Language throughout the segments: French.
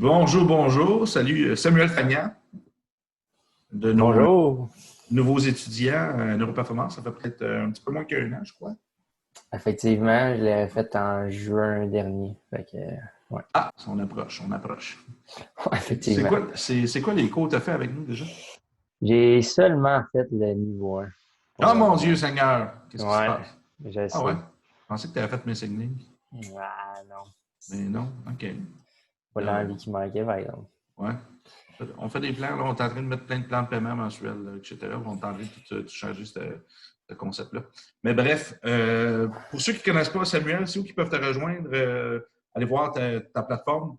Bonjour, bonjour. Salut, Samuel Fagnan, de nos Bonjour. nouveaux étudiants Neuroperformance. Ça fait peut-être un petit peu moins qu'un an, je crois. Effectivement, je l'ai fait en juin dernier. Fait que, ouais. Ah, on approche, on approche. C'est Effectivement. quoi, c'est quoi les cours que tu as fait avec nous déjà? J'ai seulement fait le niveau 1 pour Oh le mon Dieu moment. Seigneur, qu'est-ce qui se Ouais, passe? je Ah ouais? sais. Je pensais que tu avais fait Messaging. Ah non. Mais non, OK. Pas Là, l'envie qui manquait, par exemple. ouais. On fait des plans, là, on est en train de mettre plein de plans de paiement mensuels, là, etc. On est en train de tout changer ce concept-là. Mais bref, pour ceux qui ne connaissent pas Samuel, c'est où qui peuvent te rejoindre? Aller voir ta plateforme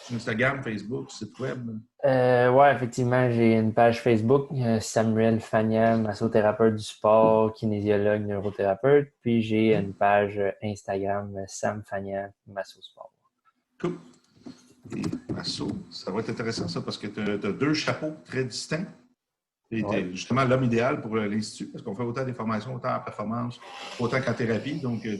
sur Instagram, Facebook, site web. Ouais, effectivement, j'ai une page Facebook, Samuel Fagnan, massothérapeute du sport, kinésiologue, neurothérapeute. Puis j'ai une page Instagram, Sam Fagnan, massosport. Cool. Et Masso, ça va être intéressant ça parce que tu as deux chapeaux très distincts. Et tu Ouais. es justement l'homme idéal pour l'Institut parce qu'on fait autant des formations, autant en performance, autant qu'en thérapie. Donc, Ouais,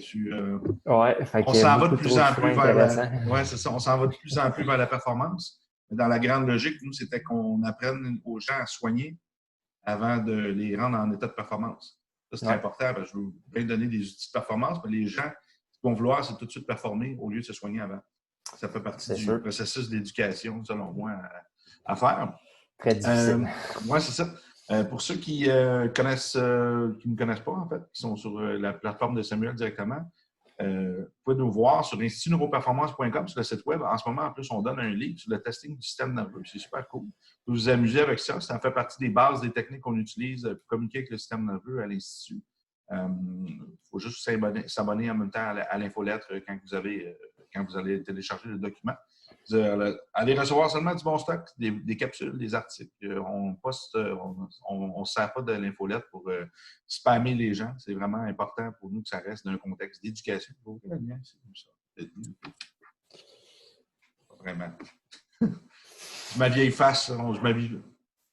fait on qu'il y a s'en va de beaucoup plus trop de en choix plus vers la. intéressants. Ouais, c'est ça. On s'en va de plus en plus vers la performance. Mais dans la grande logique, nous, c'était qu'on apprenne aux gens à soigner avant de les rendre en état de performance. Ça, c'est très Ouais, important parce que je veux bien donner des outils de performance, mais les gens, ce qu'ils vont vouloir, c'est tout de suite performer au lieu de se soigner avant. Ça fait partie c'est du sûr. processus d'éducation, selon moi, à faire. Très difficile. Moi, c'est ça. Pour ceux qui qui ne connaissent pas, en fait, qui sont sur la plateforme de Samuel directement, vous pouvez nous voir sur institutneuroperformance.com, sur le site web. En ce moment, en plus, on donne un livre sur le testing du système nerveux. C'est super cool. Vous vous amuser avec ça. Ça fait partie des bases des techniques qu'on utilise pour communiquer avec le système nerveux à l'Institut. Il faut juste s'abonner en même temps à l'infolettre quand vous allez télécharger le document. Vous allez recevoir seulement du bon stock, des capsules, des articles. On poste, on se sert pas de l'infolette pour spammer les gens. C'est vraiment important pour nous que ça reste dans un contexte d'éducation. C'est comme ça. Vraiment. Ma vieille face, je m'habille.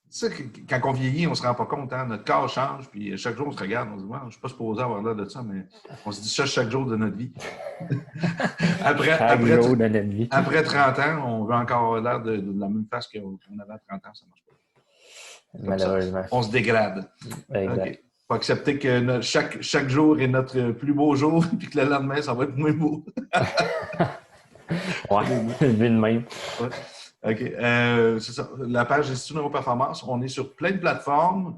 Tu sais, quand on vieillit, on ne se rend pas compte. Hein? Notre corps change, puis chaque jour, on se regarde, on se dit, je ne suis pas supposé avoir l'air de ça, mais on se dit ça chaque jour de notre vie. après, Chaque après, jour de notre vie. après 30 ans, on veut encore avoir l'air de la même face qu'on avait à 30 ans, ça ne marche pas. C'est comme ça. Malheureusement. On se dégrade. Exact. OK. Faut accepter que chaque jour est notre plus beau jour, puis que le lendemain, ça va être moins beau. Ouais, vu de même. Ouais. OK. C'est ça. La page Institut Neuroperformance, on est sur plein de plateformes.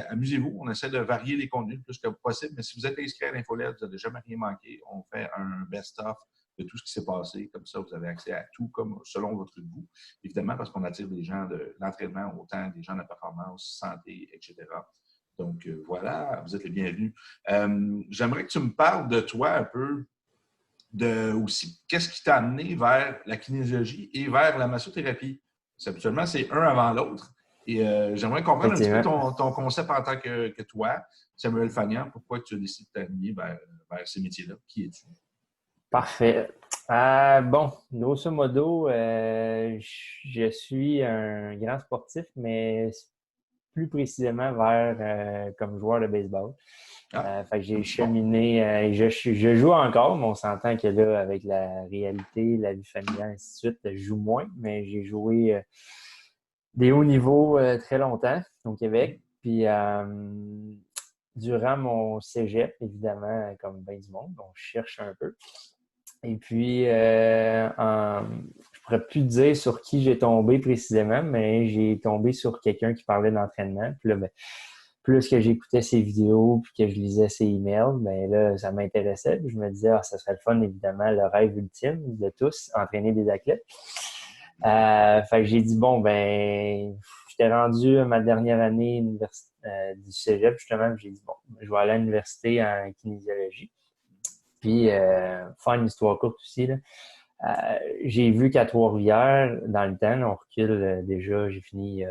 Amusez-vous. On essaie de varier les contenus le plus que possible. Mais si vous êtes inscrit à l'infolette, vous n'allez jamais rien manquer. On fait un best-of de tout ce qui s'est passé. Comme ça, vous avez accès à tout comme selon votre goût. Évidemment, parce qu'on attire des gens de l'entraînement, autant des gens de la performance, santé, etc. Donc, voilà, vous êtes les bienvenus. J'aimerais que tu me parles de toi un peu, de aussi qu'est-ce qui t'a amené vers la kinésiologie et vers la massothérapie. Habituellement, c'est un avant l'autre. Et j'aimerais comprendre un petit peu Effectivement. ton concept en tant que toi, Samuel Fagnan, pourquoi tu as décidé de t'aligner vers ces métiers-là. Qui es-tu? Parfait. Bon, grosso modo, je suis un grand sportif, mais plus précisément vers comme joueur de baseball. Ah, Fait que j'ai comme du sport. cheminé, je joue encore, mais on s'entend que là, avec la réalité, la vie familiale, ainsi de suite, je joue moins, mais j'ai joué des hauts niveaux très longtemps au Québec. Puis durant mon cégep, évidemment, comme bien du monde, on cherche un peu. Et puis, je pourrais plus dire sur qui j'ai tombé précisément, mais j'ai tombé sur quelqu'un qui parlait d'entraînement. Puis là, ben, plus que j'écoutais ses vidéos puis que je lisais ses emails, ben là, ça m'intéressait. Puis je me disais, ça serait le fun, évidemment, le rêve ultime de tous, entraîner des athlètes. Fait que j'ai dit, bon, ben, j'étais rendu à ma dernière année du cégep, justement, j'ai dit, bon, je vais aller à l'université en kinésiologie. Puis, faire une histoire courte aussi, là, j'ai vu qu'à Trois-Rivières, dans le temps, on recule déjà, j'ai fini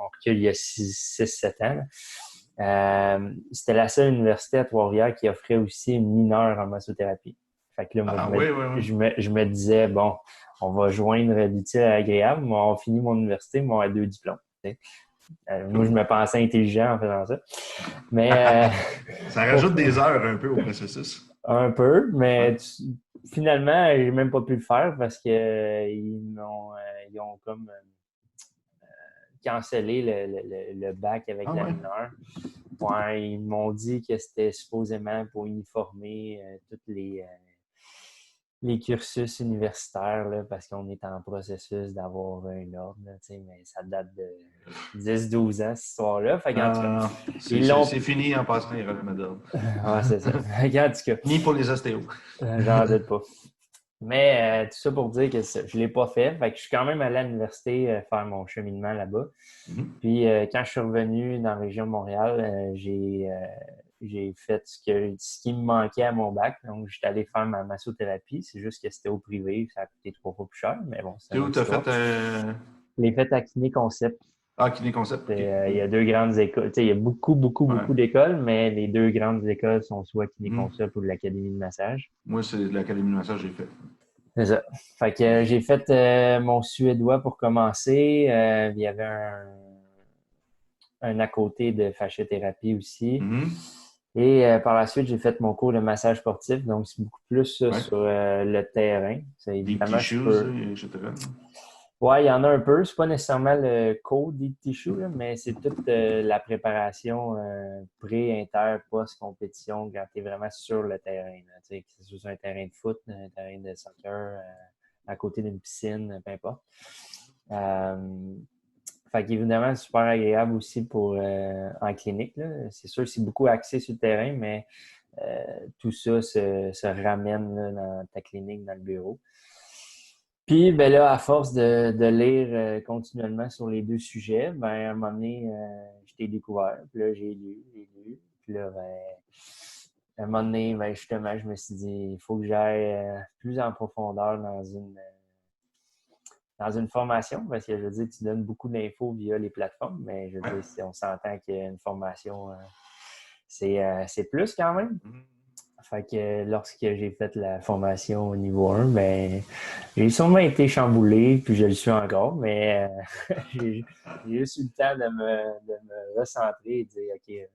on recule il y a 6-7 ans. C'était la seule université à Trois-Rivières qui offrait aussi une mineure en massothérapie. Fait que là, moi, Ah, oui, oui, oui. je me disais, bon, on va joindre l'utile à l'agréable. Moi, on finit mon université, moi, à 2 diplômes. Moi, je me pensais intelligent en faisant ça. Mais Ça pour, rajoute des heures un peu au processus. Un peu, Ouais. mais finalement, j'ai même pas pu le faire parce que ils ont comme cancellé le bac avec Ah la ouais. mineure. Ouais, ils m'ont dit que c'était supposément pour uniformer tous les cursus universitaires là, parce qu'on est en processus d'avoir un ordre, là, mais ça date de 10-12 ans, cette histoire-là. Fait qu'en tout cas, Non, ils l'ont. c'est fini en passant les relais Medal. Ouais, c'est ça. Fait qu'en tout cas, Ni pour les ostéos. j'en doute pas. Mais tout ça pour dire que je ne l'ai pas fait. Fait que je suis quand même allé à l'université faire mon cheminement là-bas. Mhm. Puis quand je suis revenu dans la région de Montréal, j'ai fait ce qui me manquait à mon bac. Donc, j'étais allé faire ma massothérapie. C'est juste que c'était au privé. Ça a coûté 3 fois plus cher, mais bon, c'est C'est une où autre tu as histoire. fait Je l'ai fait à Kiné Concept. Ah, Kiné Concept, OK. Il y a deux grandes écoles. Tu sais, il y a beaucoup, beaucoup, Ouais. beaucoup d'écoles, mais les deux grandes écoles sont soit Kiné Mhm. Concept ou l'Académie de massage. Moi, c'est de l'Académie de massage que j'ai fait. C'est ça. Fait que j'ai fait mon suédois pour commencer. Il y avait un à côté de fasciothérapie aussi. Mhm. Et par la suite, j'ai fait mon cours de massage sportif. Donc, c'est beaucoup plus ça Ouais. sur le terrain. C'est Deep évidemment, je tissues, peux. etc. Ouais, il y en a un peu. C'est pas nécessairement le code des tissues, là, mais c'est toute la préparation pré, inter, post-compétition quand tu es vraiment sur le terrain. Là, tu sais, que ce soit sur un terrain de foot, un terrain de soccer, à côté d'une piscine, peu importe. Fait qu'évidemment, c'est super agréable aussi pour en clinique, là. C'est sûr que c'est beaucoup axé sur le terrain, mais tout ça se ramène là, dans ta clinique, dans le bureau. Puis, ben là, à force de lire continuellement sur les deux sujets, ben, à un moment donné, je t'ai découvert. Puis là, j'ai lu. Puis là, ben, à un moment donné, ben, justement, je me suis dit, il faut que j'aille plus en profondeur dans une formation, parce que je veux dire, tu donnes beaucoup d'infos via les plateformes, mais je veux Ouais. dire, si on s'entend qu'une formation, c'est plus quand même. Mhm. Fait que lorsque j'ai fait la formation au niveau 1, ben, j'ai sûrement été chamboulé, puis je le suis encore, mais j'ai juste eu le temps de me recentrer et de dire, OK,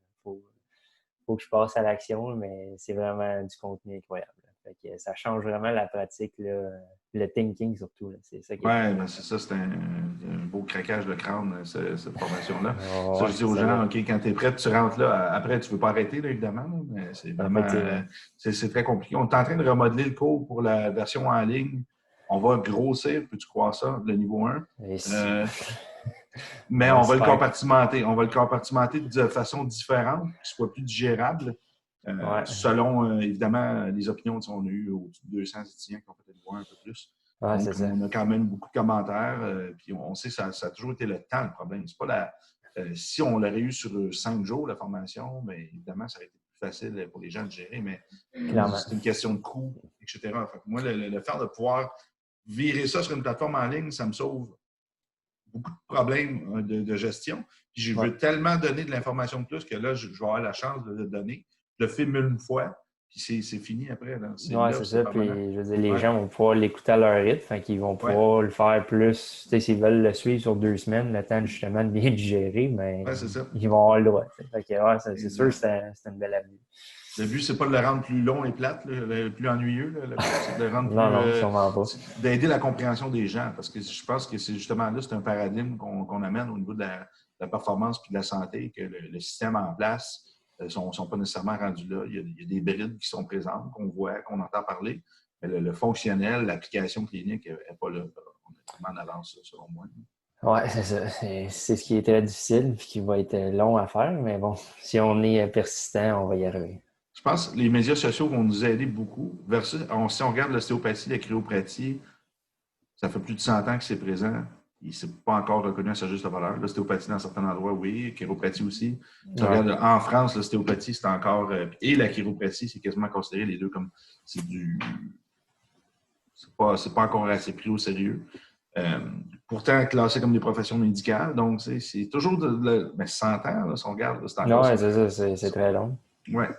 faut que je passe à l'action, mais c'est vraiment du contenu incroyable. Fait que ça change vraiment la pratique, là, le thinking surtout. Là. C'est ça qui est le Ouais, fun. ben c'est ça, c'est un beau craquage de crâne, cette formation-là. Ça, Oh, je ouais, dis aux ça gens, l'est. OK, quand tu es prêt, tu rentres là. Après, tu ne veux pas arrêter, là, évidemment, là, mais c'est vraiment, Effectivement. c'est très compliqué. On est en train de remodeler le cours pour la version en ligne. On va grossir, peux-tu croire ça, le niveau 1. Et si. Euh, mais On on va le espère. compartimenter. On va le compartimenter de façon différente, qu'il soit plus digérable, Ouais. selon, évidemment, les opinions. On a eu au-dessus de 200 étudiants qui ont fait le niveau 1 un peu plus. Ouais, c'est Donc, ça. on a quand même beaucoup de commentaires. Puis on sait que ça a toujours été le temps, le problème. C'est pas si on l'aurait eu sur 5 jours, la formation, mais évidemment, ça aurait été plus facile pour les gens de gérer, mais Clairement. c'est une question de coût, etc. Fait que moi, le fait de pouvoir virer ça sur une plateforme en ligne, ça me sauve beaucoup de problèmes de gestion. Puis je Ouais. veux tellement donner de l'information de plus que là, je vais avoir la chance de le donner. Je le filme une fois, puis c'est fini après. C'est Ouais, là, c'est puis c'est ça. permanent. Puis, je veux dire, les Ouais, gens vont pouvoir l'écouter à leur rythme. Fait qu'ils vont ouais, pouvoir le faire plus. Tu sais, s'ils veulent le suivre sur 2 semaines, le temps justement de bien digérer, mais ouais, c'est ça. ils vont avoir le droit. T'sais. Fait que, ouais, c'est sûr que Exact. c'est une belle avenue. Le but, c'est pas de le rendre plus long et plate, là, plus ennuyeux. Là. Le but, c'est de le rendre Non, plus. non, sûrement pas. D'aider la compréhension des gens. Parce que je pense que c'est justement là, c'est un paradigme qu'on amène au niveau de la performance et de la santé, que le système en place ne sont pas nécessairement rendus là. Il y a des brides qui sont présentes, qu'on voit, qu'on entend parler. Mais le fonctionnel, l'application clinique n'est pas là. On est vraiment en avance, selon moi. Ouais, c'est ça. C'est ce qui est très difficile et qui va être long à faire, mais bon, si on est persistant, on va y arriver. Je pense que les médias sociaux vont nous aider beaucoup. Si on regarde l'ostéopathie, la cryopratie, ça fait plus de 100 ans que c'est présent. Il ne s'est pas encore reconnu à sa juste valeur. L'ostéopathie, dans certains endroits, oui. Chiropratie aussi. Tu Ouais. regardes, en France, l'ostéopathie, c'est encore. Et la chiropratie, c'est quasiment considéré les deux comme. C'est du. C'est pas encore assez pris au sérieux. Euh, Pourtant, classé comme des professions médicales. Donc, c'est toujours mais 100 ans, là, si on regarde, c'est Non, encore ouais, sur. c'est ça, c'est très long. Ouais.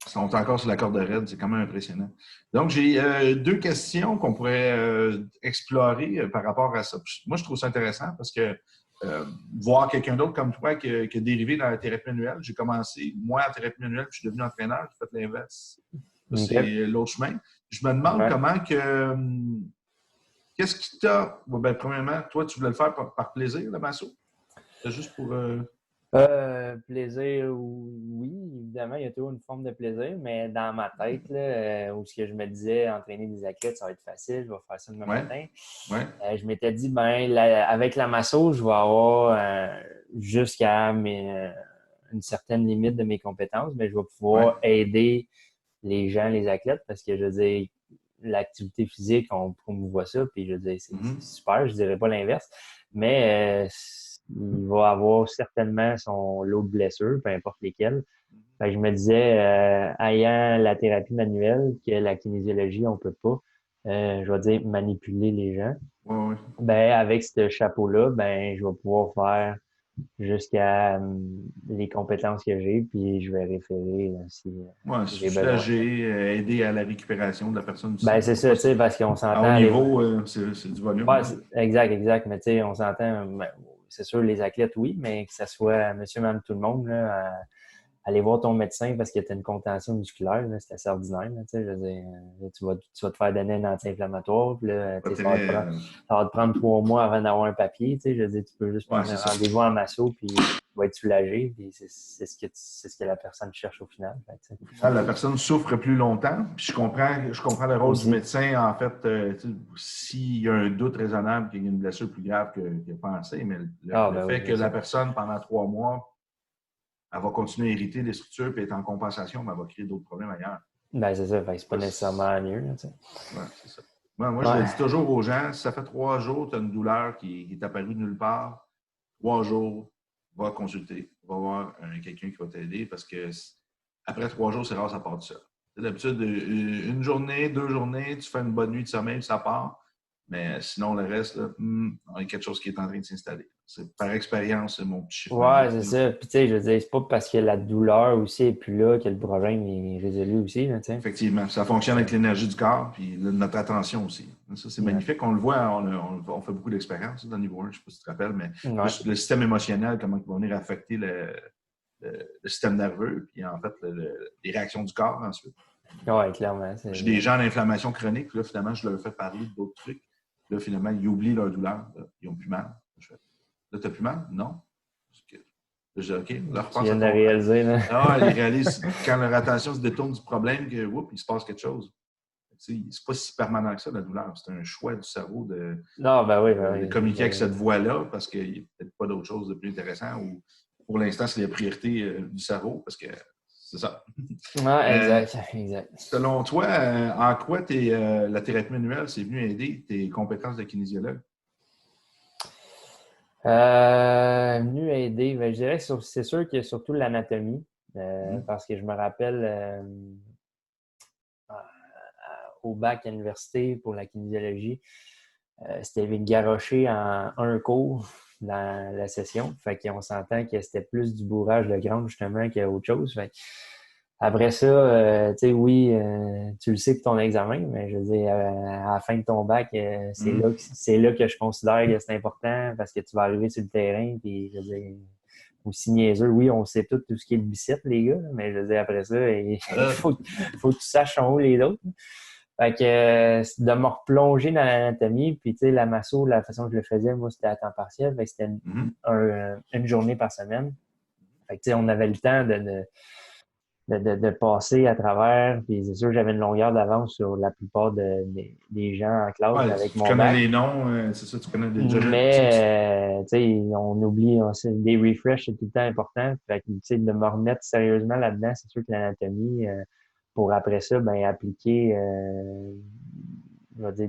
Ils sont encore sur la corde raide, c'est quand même impressionnant. Donc, j'ai deux questions qu'on pourrait explorer par rapport à ça. Moi, je trouve ça intéressant parce que voir quelqu'un d'autre comme toi qui a dérivé dans la thérapie manuelle, j'ai commencé, moi, en thérapie manuelle, puis je suis devenu entraîneur, j'ai fait l'inverse. Ça, c'est l'autre chemin. Je me demande comment que. Qu'est-ce qui t'a. Bon, ben, premièrement, toi, tu voulais le faire par plaisir, le masso? C'est juste pour. Plaisir, oui, évidemment, il y a toujours une forme de plaisir, mais dans ma tête, là, où ce que je me disais, entraîner des athlètes, ça va être facile, je vais faire ça demain matin. Ouais. Je m'étais dit, avec la masso, je vais avoir jusqu'à une certaine limite de mes compétences, mais je vais pouvoir aider les gens, les athlètes, parce que je veux dire, l'activité physique, on promouvoit ça, puis je veux dire, c'est super, je dirais pas l'inverse, mais il va avoir certainement son lot de blessures, peu importe lesquelles. Fait que je me disais, ayant la thérapie manuelle, que la kinésiologie, on peut pas, je vais dire, manipuler les gens. Ouais. Ben, avec ce chapeau-là, ben, je vais pouvoir faire jusqu'à les compétences que j'ai, puis je vais référer si j'ai besoin. Soulager, aider à la récupération de la personne aussi. Ben, c'est ça, tu sais, parce qu'on s'entend. À haut niveau, c'est du volume. Ouais, exact. Mais tu sais, on s'entend, c'est sûr, les athlètes, oui, mais que ce soit monsieur, madame, tout le monde, là, aller voir ton médecin parce que tu as une contention musculaire, c'est assez ordinaire. Là, je veux dire, tu vas te faire donner un anti-inflammatoire, puis là, ça va te prendre 3 mois avant d'avoir un papier. Je veux dire, tu peux juste prendre un rendez-vous en masso, puis tu vas être soulagé, puis c'est ce que la personne cherche au final. La personne souffre plus longtemps, puis je comprends le rôle du médecin, en fait, s'il y a un doute raisonnable qu'il y a une blessure plus grave que pensé, mais le fait que la personne, pendant 3 mois, elle va continuer à hériter des structures et être en compensation, mais elle va créer d'autres problèmes ailleurs. Ben, c'est ça. C'est pas nécessairement mieux. Oui, c'est ça. Moi, je le dis toujours aux gens, si ça fait 3 jours, tu as une douleur qui est apparue de nulle part, 3 jours, va consulter. Va voir quelqu'un qui va t'aider parce que après 3 jours, c'est rare, ça part de ça. D'habitude, une journée, 2 journées, tu fais une bonne nuit de sommeil, ça part. Mais sinon, le reste, là, il y a quelque chose qui est en train de s'installer. C'est par expérience, c'est mon petit chiffre. Ouais, c'est ça. Puis, tu sais, je veux dire, c'est pas parce que la douleur aussi est plus là que le problème est résolu aussi. Là, effectivement. Ça fonctionne avec l'énergie du corps puis notre attention aussi. Ça, c'est magnifique. On le voit, on fait beaucoup d'expériences dans le niveau 1, je ne sais pas si tu te rappelles, mais le système émotionnel, comment il va venir affecter le système nerveux, puis en fait, les réactions du corps ensuite. Oui, clairement. J'ai des gens d'inflammation chronique, là, finalement, je leur fais parler d'autres trucs. Là, finalement, ils oublient leur douleur. Là, ils n'ont plus mal. Là, tu n'as plus mal? Non. Je dis, OK, là, repense tu viens de réaliser, là. Ils réalisent quand leur attention se détourne du problème qu'il se passe quelque chose. C'est pas si permanent que ça, la douleur. C'est un choix du cerveau de communiquer avec cette voie-là parce qu'il n'y a peut-être pas d'autre chose de plus intéressant ou pour l'instant, c'est la priorité du cerveau parce que c'est ça. Exact. Selon toi, en quoi la thérapie manuelle c'est venu aider tes compétences de kinésiologue? Venu aider, je dirais que c'est sûr que surtout l'anatomie, parce que je me rappelle au bac à l'université pour la kinésiologie, c'était garoché en un cours dans la session. Fait qu'on s'entend que c'était plus du bourrage de crâne justement qu'autre chose. Fait après ça, tu sais, oui, tu le sais pour ton examen, mais je veux dire, à la fin de ton bac, c'est là que je considère que c'est important parce que tu vas arriver sur le terrain, puis je veux dire, aussi niaiseux, oui, on sait tout ce qui est le biceps, les gars, mais je veux dire, après ça, il faut que tu saches en haut les autres. Fait que de me replonger dans l'anatomie, puis tu sais, la masso, la façon que je le faisais, moi, c'était à temps partiel, fait que c'était une journée par semaine. Fait que tu sais, on avait le temps de passer à travers, puis c'est sûr que j'avais une longueur d'avance sur la plupart des gens en classe avec mon bac. Tu connais les noms, c'est ça, tu connais déjà. Mais, tu sais, on oublie, des refreshs, c'est tout le temps important. Fait que, tu sais, de me remettre sérieusement là-dedans, c'est sûr que l'anatomie, pour après ça, ben appliquer, je vais dire,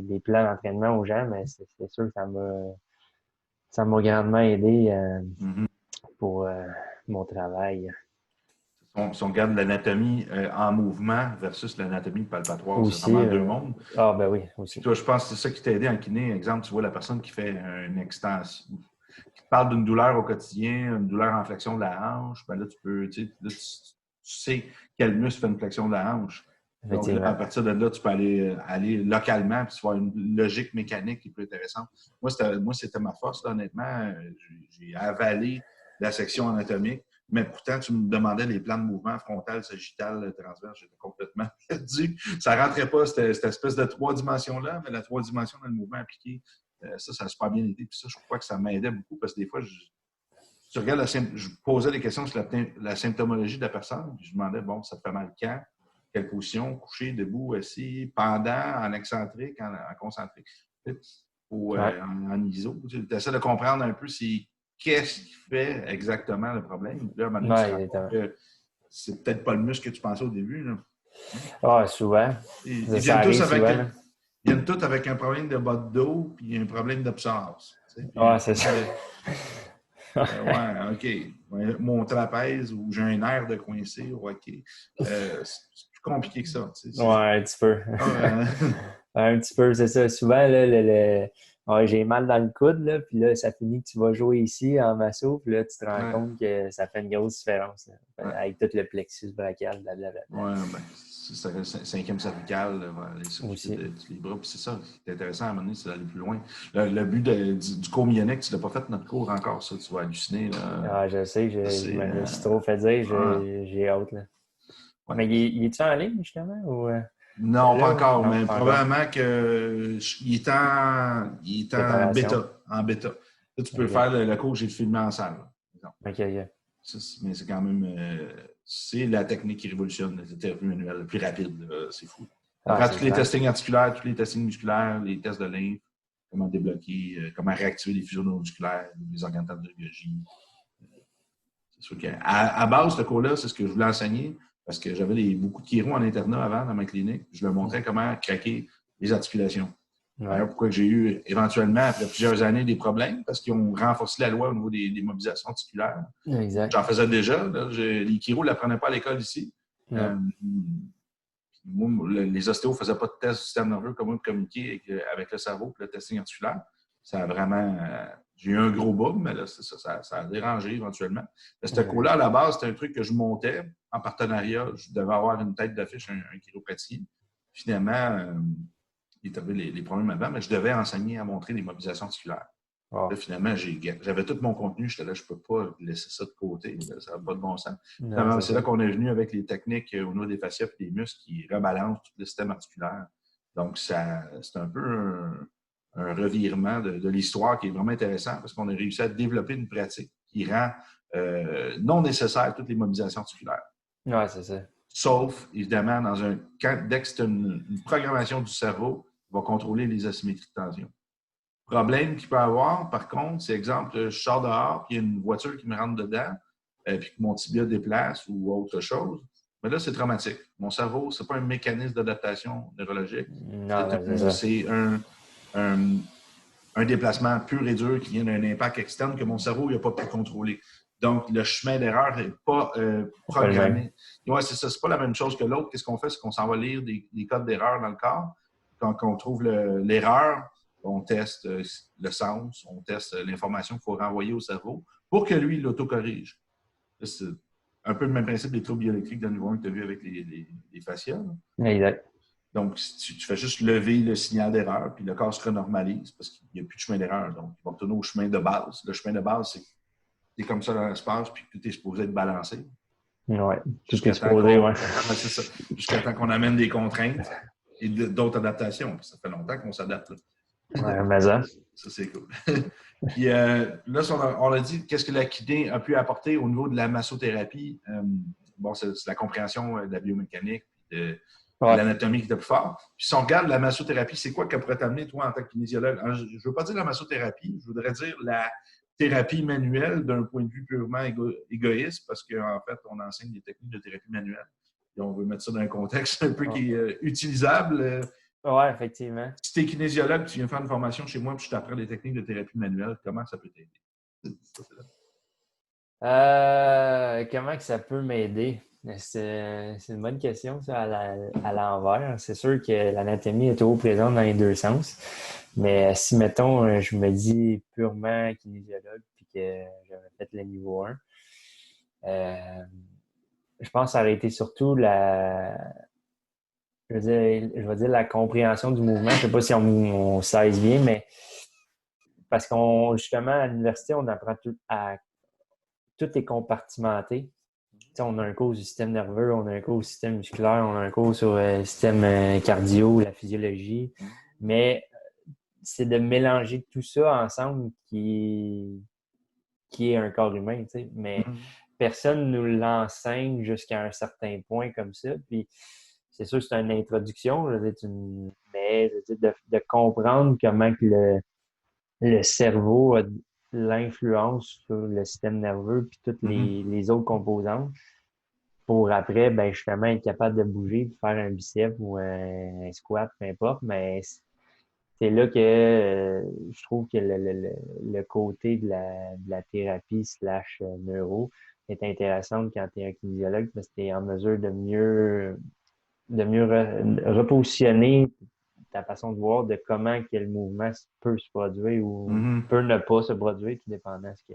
des plans d'entraînement aux gens, mais c'est sûr que ça m'a grandement aidé pour mon travail. Si on regarde l'anatomie en mouvement versus l'anatomie palpatoire, aussi, c'est vraiment deux mondes. Ah, ben oui, aussi. Toi, je pense que c'est ça qui t'a aidé en kiné. Exemple, tu vois la personne qui fait une extension, qui te parle d'une douleur au quotidien, une douleur en flexion de la hanche, ben là, tu sais quel muscle fait une flexion de la hanche. Donc, là, à partir de là, tu peux aller localement puis tu vas avoir une logique mécanique qui est plus intéressante. Moi, c'était ma force, là, honnêtement. J'ai avalé la section anatomique. Mais pourtant, tu me demandais les plans de mouvement frontal, sagittal, transverse. J'étais complètement perdu. Ça ne rentrait pas, cette espèce de 3 dimensions-là, mais la 3 dimensions dans le mouvement appliqué, ça a super bien été. Puis ça, je crois que ça m'aidait beaucoup parce que des fois, tu regardes je posais des questions sur la symptomologie de la personne. Puis je demandais, bon, ça te fait mal quand? Quelle position? Couché, debout, assis, pendant, en excentrique, en concentrique, ou en ISO. Tu essaies de comprendre un peu qu'est-ce qui fait exactement le problème. Là, à un moment donné, tu te rends compte que c'est peut-être pas le muscle que tu pensais au début. Là. Ah, souvent. Ils Ça viennent tous arrive avec, souvent. ils viennent tous avec un problème de bas de dos puis un problème de psoas. Ah, c'est ça. Ouais, OK. Ouais, mon trapèze ou j'ai un air de coincé, OK. C'est plus compliqué que ça. Ouais, un petit peu. Un petit peu, c'est ça. Souvent, là, ouais, j'ai mal dans le coude, là, puis là, ça finit que tu vas jouer ici en masso, puis là, tu te rends compte que ça fait une grosse différence, là, avec tout le plexus brachial, blablabla. Ouais, ben, c'est le cinquième cervical, les bras, puis c'est ça. C'est intéressant à un moment donné, c'est d'aller plus loin. Le but du cours myonique, tu ne l'as pas fait notre cours encore, ça, tu vas halluciner. Là. Ah, je sais, je me suis trop fait dire, j'ai hâte, là. Ouais. Mais il est-tu en ligne, justement, ou... Non, pas encore, non, mais pas probablement qu'il est en bêta. En bêta. Là, tu peux faire le cours que j'ai filmé en salle. OK. Mais c'est quand même c'est la technique qui révolutionne les thérapies manuelles, le plus rapide. C'est fou. Après, tous les testings articulaires, tous les testings musculaires, les tests de lymphe, comment débloquer, comment réactiver les fusions neuromusculaires, les organes de biologie. C'est sûr qu'à base, ce cours-là, c'est ce que je voulais enseigner parce que j'avais beaucoup de chiro en internat avant dans ma clinique. Je leur montrais comment craquer les articulations. D'ailleurs, pourquoi j'ai eu éventuellement, après plusieurs années, des problèmes parce qu'ils ont renforcé la loi au niveau des mobilisations articulaires. Exact. J'en faisais déjà. Là, les chiro ne l'apprenaient pas à l'école ici. Moi, les ostéos ne faisaient pas de test du système nerveux comme moi pour communiquer avec le cerveau et le testing articulaire. Ça a vraiment... j'ai eu un gros boom, mais là, ça a dérangé éventuellement. Mais ce cours-là, à la base, c'était un truc que je montais en partenariat. Je devais avoir une tête d'affiche, un chiropraticien. Finalement, il est arrivé les problèmes avant, mais je devais enseigner à montrer des mobilisations articulaires. Wow. Là, finalement, j'avais tout mon contenu. J'étais là, je ne peux pas laisser ça de côté. Là, ça n'a pas de bon sens. Non, c'est là qu'on est venu avec les techniques au niveau des fascias et des muscles qui rebalancent tout le système articulaire. Donc, c'est un peu un revirement de l'histoire qui est vraiment intéressant parce qu'on a réussi à développer une pratique qui rend non nécessaire toutes les mobilisations articulaires. Oui, c'est ça. Sauf, évidemment, dès que c'est une programmation du cerveau, il va contrôler les asymétries de tension. Problème qu'il peut avoir, par contre, c'est exemple, je sors dehors, puis il y a une voiture qui me rentre dedans, puis que mon tibia déplace ou autre chose. Mais là, c'est traumatique. Mon cerveau, ce n'est pas un mécanisme d'adaptation neurologique. C'est un déplacement pur et dur qui vient d'un impact externe que mon cerveau n'a pas pu contrôler. Donc, le chemin d'erreur n'est pas programmé. Ouais, c'est ça. C'est pas la même chose que l'autre. Qu'est-ce qu'on fait? C'est qu'on s'en va lire des codes d'erreur dans le corps. Quand on trouve l'erreur, on teste le sens, on teste l'information qu'il faut renvoyer au cerveau pour que lui, il l'autocorrige. C'est un peu le même principe des troubles bioélectriques de niveau 1 que tu as vu avec les fascias. Exact. Donc, tu fais juste lever le signal d'erreur, puis le corps se renormalise parce qu'il n'y a plus de chemin d'erreur. Donc, il va retourner au chemin de base. Le chemin de base, c'est que tu es comme ça dans l'espace, puis que tu es supposé être balancé. Oui, tout est supposé, oui. C'est ça. Jusqu'à temps qu'on amène des contraintes et d'autres adaptations. Ça fait longtemps qu'on s'adapte. Ouais, mais ça, c'est cool. Puis là, on a dit qu'est-ce que la kiné a pu apporter au niveau de la massothérapie. Bon, c'est la compréhension de la biomécanique, de l'anatomie qui était plus fort. Puis si on regarde la massothérapie, c'est quoi qu'elle pourrait t'amener, toi, en tant que kinésiologue? Alors, je ne veux pas dire la massothérapie, je voudrais dire la thérapie manuelle d'un point de vue purement égoïste, parce qu'en fait, on enseigne des techniques de thérapie manuelle. Et on veut mettre ça dans un contexte un peu qui est utilisable. Oui, effectivement. Si tu es kinésiologue, tu viens faire une formation chez moi et je t'apprends des techniques de thérapie manuelle, comment ça peut t'aider? Comment que ça peut m'aider? C'est une bonne question, ça, à l'envers. C'est sûr que l'anatomie est toujours présente dans les deux sens. Mais si, mettons, je me dis purement kinésiologue puis que j'avais fait le niveau 1, je pense que ça aurait été surtout je vais dire la compréhension du mouvement. Je ne sais pas si on saise bien, mais parce justement, à l'université, on apprend tout à tout est compartimenté. T'sais, on a un cours du système nerveux, on a un cours du système musculaire, on a un cours sur le système cardio, la physiologie. Mais c'est de mélanger tout ça ensemble qui est un corps humain, tu sais. Mais personne nous l'enseigne jusqu'à un certain point comme ça. Puis c'est sûr que c'est une introduction, je veux dire, mais je veux dire, de comprendre comment que le cerveau a l'influence sur le système nerveux puis toutes les autres composantes pour après, ben justement, être capable de bouger, de faire un bicep ou un squat, peu importe, mais c'est là que je trouve que le côté de la thérapie slash neuro est intéressante quand tu es un kinésiologue parce que tu es en mesure de mieux repositionner ta façon de voir de comment quel mouvement peut se produire ou peut ne pas se produire, tout dépendant de ce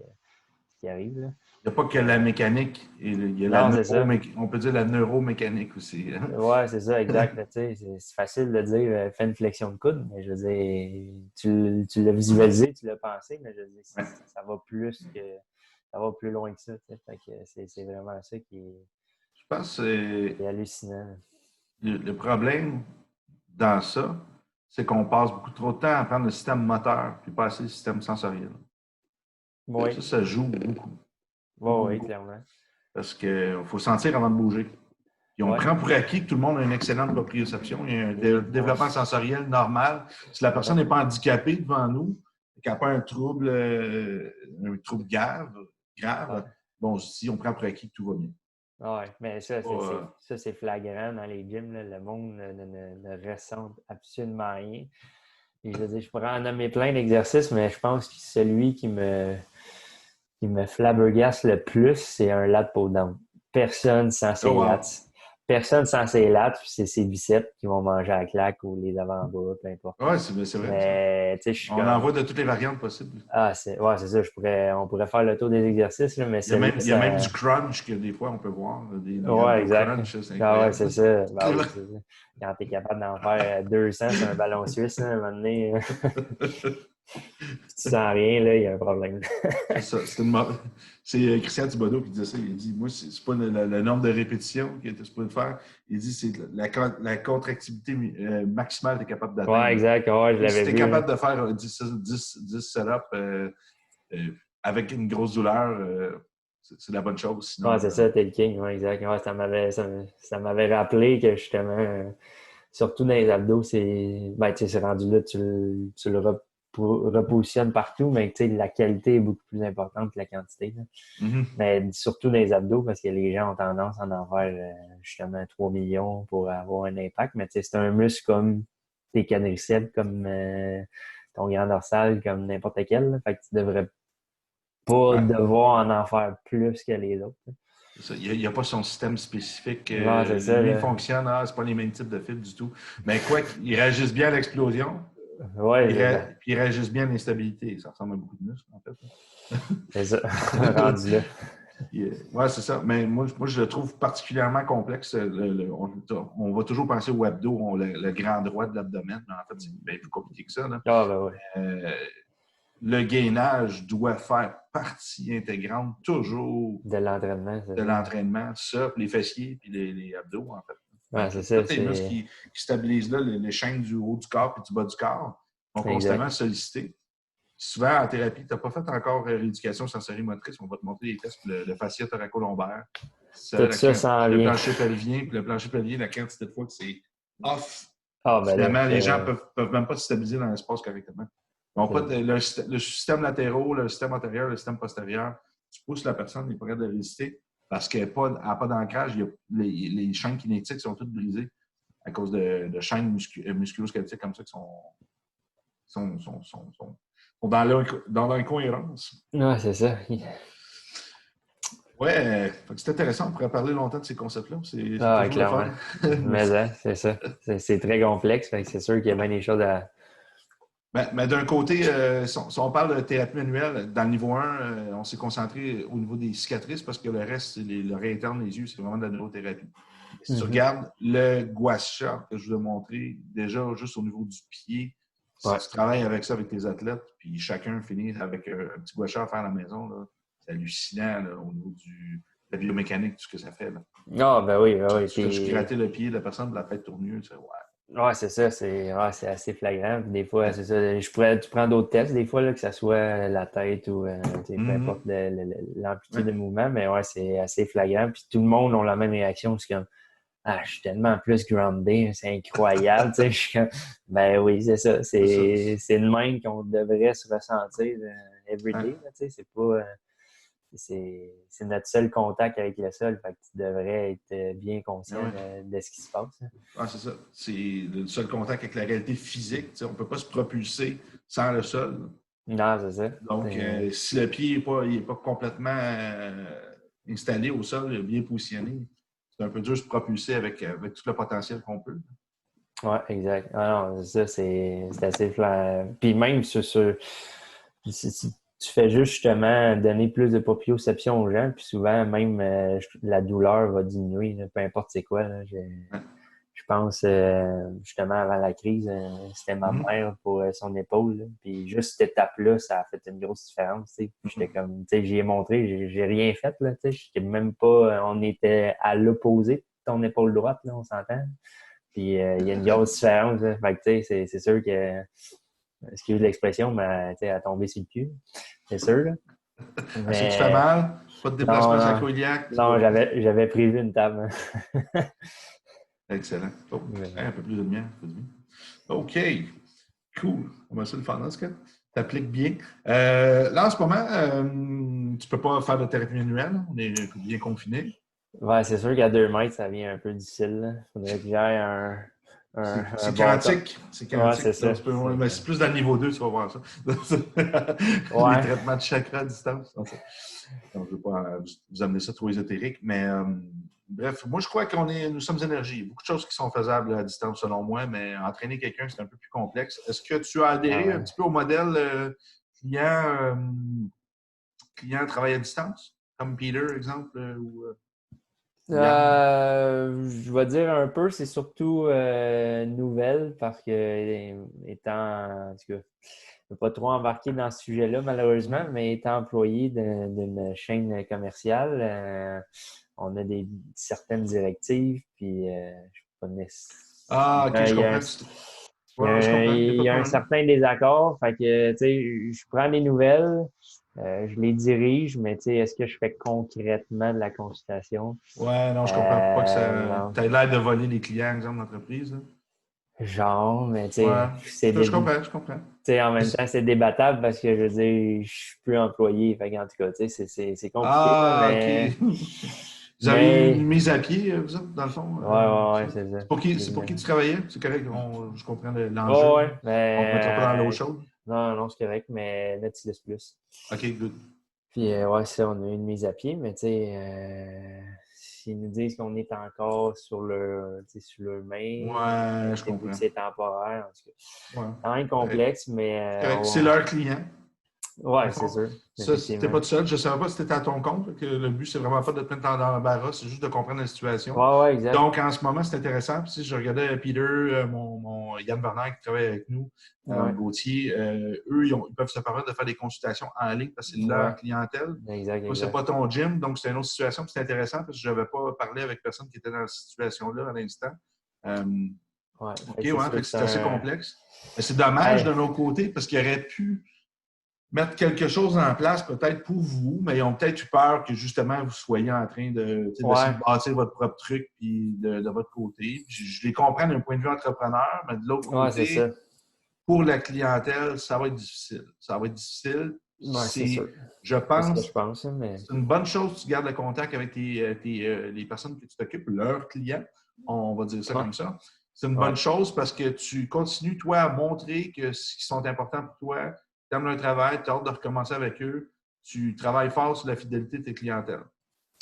qui arrive. Là. Il n'y a pas que la mécanique, il y a non, c'est ça. on peut dire la neuromécanique aussi. Hein? Ouais, c'est ça, exact. C'est facile de dire fais une flexion de coude, mais je veux dire, tu l'as visualisé, tu l'as pensé, mais je veux dire, ça va ça va plus loin que ça. Fait que c'est vraiment ça Je pense qui est hallucinant. Le problème dans ça, c'est qu'on passe beaucoup trop de temps à apprendre le système moteur puis pas assez le système sensoriel. Oui. Ça joue beaucoup. Oui, clairement. Parce qu'il faut sentir avant de bouger. Puis on prend pour acquis que tout le monde a une excellente proprioception. Il y a un développement sensoriel normal. Si la personne n'est pas handicapée devant nous, qu'elle n'a pas un trouble grave, bon, si on prend pour acquis que tout va bien. Oui, mais ça, c'est flagrant dans les gyms. Là. Le monde ne ressent absolument rien. Et je veux dire, je pourrais en nommer plein d'exercices, mais je pense que celui qui me flabbergasse le plus, c'est un lat pull down. Personne sans ses lats. Personne sans ses lats, c'est ses biceps qui vont manger à la claque ou les avant-bras, peu importe. Oui, c'est vrai. Mais, on en voit de toutes les variantes possibles. Ah, c'est ça. On pourrait faire le tour des exercices, là, mais il y a même du crunch que des fois on peut voir. Oui, exact. Oui, c'est ça. Ben, oui, c'est ça. Quand tu es capable d'en faire 200 sur un ballon suisse, là, à un moment donné, tu sens rien, là, il y a un problème. C'est Christian Thibodeau qui disait ça. Il dit, moi, c'est pas le nombre de répétitions que tu peux faire. Il dit, c'est la contractivité maximale que tu es capable d'atteindre. Oui, exact. Ouais, je l'avais vu. Si tu es capable de faire 10 setups avec une grosse douleur, c'est la bonne chose. Oui, c'est ça, t'es le king. Ouais, exact. Ouais, ça m'avait rappelé que justement, surtout dans les abdos, c'est rendu là, tu le repositionnes partout, mais la qualité est beaucoup plus importante que la quantité. Mais surtout dans les abdos, parce que les gens ont tendance à en faire justement 3 millions pour avoir un impact. Mais c'est un muscle comme tes quadriceps, comme ton grand dorsal, comme n'importe quel. Là. Fait que tu devrais pas devoir en faire plus que les autres. Il n'y a pas son système spécifique. Non, c'est ça, lui fonctionne, c'est pas les mêmes types de fils du tout. Mais quoi qu'il réagisse bien à l'explosion, puis il réagisse bien à l'instabilité. Ça ressemble à beaucoup de muscles, en fait. C'est ça, rendu là. Oui, c'est ça. Mais moi, je le trouve particulièrement complexe. On va toujours penser au abdos, le grand droit de l'abdomen, mais en fait, c'est bien plus compliqué que ça. Là. Ah, ben oui. Le gainage doit faire partie intégrante toujours de l'entraînement. De l'entraînement, ça, puis les fessiers, puis les abdos, en fait. Ouais, c'est ça. Tous les muscles qui stabilisent là, les chaînes du haut du corps et du bas du corps vont constamment solliciter. Souvent, en thérapie, tu n'as pas fait encore rééducation sensorimotrice, on va te montrer des tests, le fascia thoracolombaire. Tout ça s'en vient. Le plancher pelvien, puis le plancher pelvien, la quantité de fois que c'est off. Finalement, les gens ne peuvent même pas se stabiliser dans l'espace correctement. Le système latéraux, le système antérieur, le système postérieur, tu pousses la personne, il n'est pas capable de résister parce qu'elle n'a pas d'ancrage. Les chaînes kinétiques sont toutes brisées à cause de chaînes musculo-squelettiques comme ça qui sont dans l'incohérence. Oui, c'est ça. Ouais, c'est intéressant. On pourrait parler longtemps de ces concepts-là. C'est clairement. Mais c'est ça. C'est très complexe. C'est sûr qu'il y a bien des choses à... Mais d'un côté, si on parle de thérapie manuelle, dans le niveau 1, on s'est concentré au niveau des cicatrices parce que le reste, c'est l'oreille interne, les yeux, c'est vraiment de la neurothérapie. Si tu regardes le gua sha que je vous ai montré, déjà juste au niveau du pied, si tu travailles avec ça avec tes athlètes, puis chacun finit avec un petit gua sha à faire à la maison, là, hallucinant là, au niveau de la biomécanique, tout ce que ça fait. Là. Ah, ben oui, ben oui. Tu fais gratter le pied de la personne, la tête tourne mieux. Ouais. Ouais, c'est ça, c'est assez flagrant. Puis des fois, c'est ça. Tu prends d'autres tests, des fois, là, que ce soit la tête ou peu importe l'amplitude de mouvement, mais ouais, c'est assez flagrant. Puis tout le monde a la même réaction. C'est comme je suis tellement plus groundé, c'est incroyable. Tu sais, je suis comme ben oui, c'est ça. C'est le même qu'on devrait se ressentir everyday. Tu sais, c'est pas. C'est notre seul contact avec le sol. Fait que tu devrais être bien conscient de ce qui se passe. Ah, c'est ça. C'est le seul contact avec la réalité physique. On ne peut pas se propulser sans le sol. Non, c'est ça. Donc, si le pied n'est pas complètement installé au sol, bien positionné, c'est un peu dur de se propulser avec tout le potentiel qu'on peut. Oui, exact. Ah non, ça, c'est assez flagrant. Puis même si tu fais juste justement donner plus de proprioception aux gens, puis souvent même la douleur va diminuer, là, peu importe c'est quoi. Là, je pense justement avant la crise, c'était ma mère pour son épaule. Là, puis juste cette étape-là, ça a fait une grosse différence. J'étais comme, j'y ai montré, j'ai rien fait. Là, j'étais même pas. On était à l'opposé de ton épaule droite, là, on s'entend. Puis il y a une grosse différence. Là. Fait que c'est sûr que excusez l'expression, mais à tomber sur le cul. C'est sûr. Là. Mais... Est-ce que tu fais mal? Pas de déplacement sacroiliac? Non, j'avais prévu une table. Excellent. Oh, un peu plus de lumière. OK. Cool. On va essayer de faire dans ce cas. T'appliques bien. Là, en ce moment, tu ne peux pas faire de thérapie manuelle. On est bien confiné. Ouais, c'est sûr qu'à 2 mètres, ça devient un peu difficile. Il faudrait que j'aille c'est quantique. C'est quantique. Ouais, c'est ça. Mais c'est plus dans le niveau 2, tu vas voir ça. Les traitements de chakra à distance. Donc, je ne veux pas vous amener ça trop ésotérique, mais bref, moi, je crois nous sommes énergie. Il y a beaucoup de choses qui sont faisables à distance, selon moi, mais entraîner quelqu'un, c'est un peu plus complexe. Est-ce que tu as adhéré un petit peu au modèle client travail à distance, comme Peter, exemple, ou je vais dire un peu, c'est surtout nouvelle parce que en tout cas, je ne veux pas trop embarquer dans ce sujet-là, malheureusement, mais étant employé d'une chaîne commerciale, on a certaines directives, puis je peux pas OK, je comprends. Il y a un certain désaccord. Fait que, tu sais, je prends les nouvelles, je les dirige, mais tu sais, est-ce que je fais concrètement de la consultation? Ouais, non, je comprends pas que ça. Tu as l'air de voler les clients, exemple, d'entreprise. Genre, mais tu sais, je comprends. Tu sais, en même temps, c'est débattable parce que je veux dire, je suis plus employé. Fait en tout cas, tu sais, c'est compliqué. Ah, mais... OK. Vous avez une mise à pied, vous autres, dans le fond? Ouais, c'est ça. C'est pour qui tu travaillais? C'est correct, je comprends l'enjeu. Mais... On ne mettra pas dans l'eau chaude. Non, c'est correct, mais Nautilus Plus. OK, good. Puis, ça, on a eu une mise à pied, mais tu sais, s'ils nous disent qu'on est encore sur leur main, je comprends. C'est temporaire, en tout cas. Ouais. C'est quand même complexe, mais... c'est leur client. Ouais, c'est sûr. Ça, t'es pas tout seul. Je ne savais pas si tu étais à ton compte, que le but, c'est vraiment pas de te mettre dans l'embarras, c'est juste de comprendre la situation. Ouais, exact. Donc, en ce moment, c'est intéressant. Puis, si je regardais Peter, mon Yann Bernard qui travaille avec nous, Gauthier, eux, ils peuvent se permettre de faire des consultations en ligne parce que c'est leur clientèle. Exact. C'est pas ton gym, donc c'est une autre situation. Puis c'est intéressant parce que je n'avais pas parlé avec personne qui était dans cette situation-là à l'instant. C'est assez complexe. Mais c'est dommage de nos côtés parce qu'ils auraient pu mettre quelque chose en place peut-être pour vous, mais ils ont peut-être eu peur que justement vous soyez en train d'essayer de bâtir votre propre truc puis de votre côté. Je les comprends d'un point de vue entrepreneur, mais de l'autre côté, pour la clientèle, ça va être difficile. Ça va être difficile. C'est sûr. Je pense mais... c'est une bonne chose que tu gardes le contact avec les personnes que tu t'occupes, leurs clients, on va dire ça comme ça. C'est une bonne chose parce que tu continues, toi, à montrer que ce qui sont importants pour toi, tu aimes leur travail, tu as hâte de recommencer avec eux, tu travailles fort sur la fidélité de tes clientèles.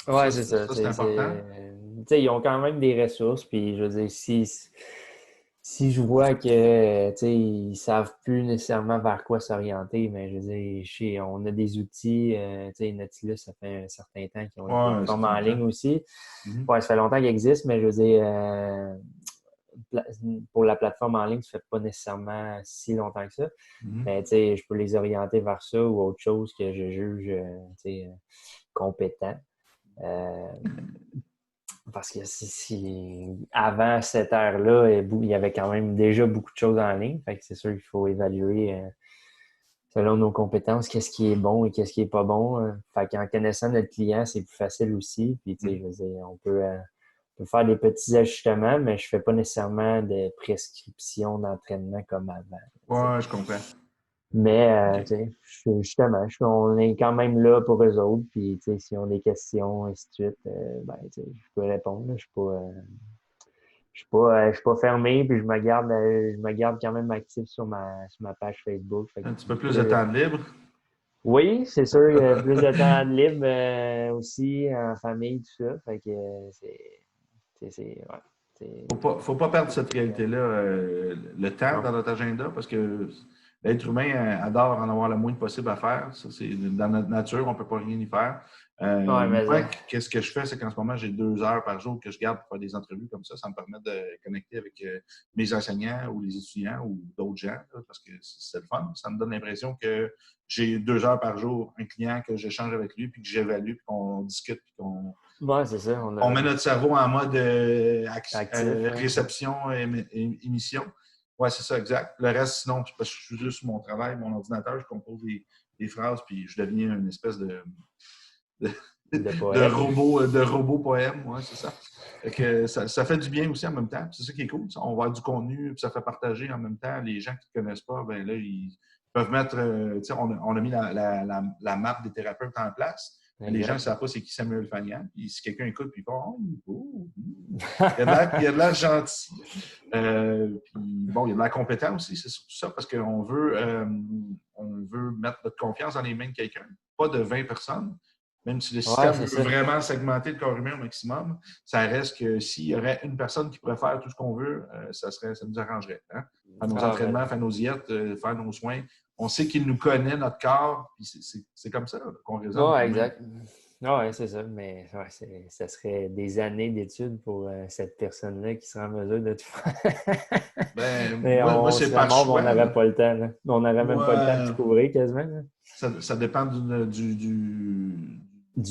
Oui, c'est ça. C'est important. Ils ont quand même des ressources, puis je veux dire, si je vois que ils ne savent plus nécessairement vers quoi s'orienter, mais je veux dire, on a des outils, Nautilus, ça fait un certain temps qu'ils ont été formés en ligne aussi. Ça fait longtemps qu'ils existent, mais je veux dire, pour la plateforme en ligne, ça fait pas nécessairement si longtemps que ça. Mais je peux les orienter vers ça ou autre chose que je juge compétent. Parce que avant cette ère-là, il y avait quand même déjà beaucoup de choses en ligne. Fait que c'est sûr qu'il faut évaluer selon nos compétences qu'est-ce qui est bon et qu'est-ce qui est pas bon. Fait qu'en connaissant notre client, c'est plus facile aussi. Puis, je veux dire, on peut faire des petits ajustements, mais je fais pas nécessairement de prescription d'entraînement comme avant. Ouais, je comprends. Mais, justement, on est quand même là pour eux autres. Puis, si on a des questions, ainsi de suite, je peux répondre. Là. Je suis pas fermé, puis je me garde quand même actif sur ma page Facebook. Fait Un petit peu plus de temps de libre. oui, c'est sûr, il y a plus de temps de libre aussi, en famille, tout ça. Fait que Faut pas perdre cette réalité-là, le temps non. dans notre agenda, parce que l'être humain adore en avoir le moins possible à faire. Ça, c'est dans notre nature, on ne peut pas rien y faire. Moi, qu'est-ce que je fais, c'est qu'en ce moment, j'ai 2 heures par jour que je garde pour faire des entrevues comme ça. Ça me permet de connecter avec mes enseignants ou les étudiants ou d'autres gens, là, parce que c'est le fun. Ça me donne l'impression que j'ai 2 heures par jour un client que j'échange avec lui, puis que j'évalue, puis qu'on discute, puis qu'on Ouais, c'est ça. on met notre cerveau en mode actif, réception et émission. Oui, c'est ça, exact. Le reste, sinon, parce que je suis juste sur mon travail, mon ordinateur, je compose des phrases, puis je deviens une espèce de robot poème. Oui, c'est ça. Fait que ça fait du bien aussi en même temps. C'est ça qui est cool. On va avoir du contenu, puis ça fait partager en même temps. Les gens qui ne te connaissent pas, ben là, ils peuvent mettre. On a mis la map des thérapeutes en place. Les gens ne savent pas c'est qui Samuel Fagnan. Puis si quelqu'un écoute, puis il il y a de l'air gentil. Puis bon, il y a de l'air compétent aussi, c'est surtout ça, parce qu'on veut mettre notre confiance dans les mains de quelqu'un, pas de 20 personnes. Même si le système veut vraiment segmenter le corps humain au maximum, ça reste que s'il y aurait une personne qui pourrait faire tout ce qu'on veut, ça nous arrangerait. Hein? Faire nos entraînements, faire nos diètes, faire nos soins. On sait qu'il nous connaît, notre corps, puis c'est comme ça qu'on raisonne. Oui, exact. Oui, c'est ça. Mais ça serait des années d'études pour cette personne-là qui serait en mesure de tout faire. Mais moi c'est pas le choix. On n'aurait pas le temps. Là. On n'aurait même pas le temps de tout couvrir quasiment. Là. Ça dépend du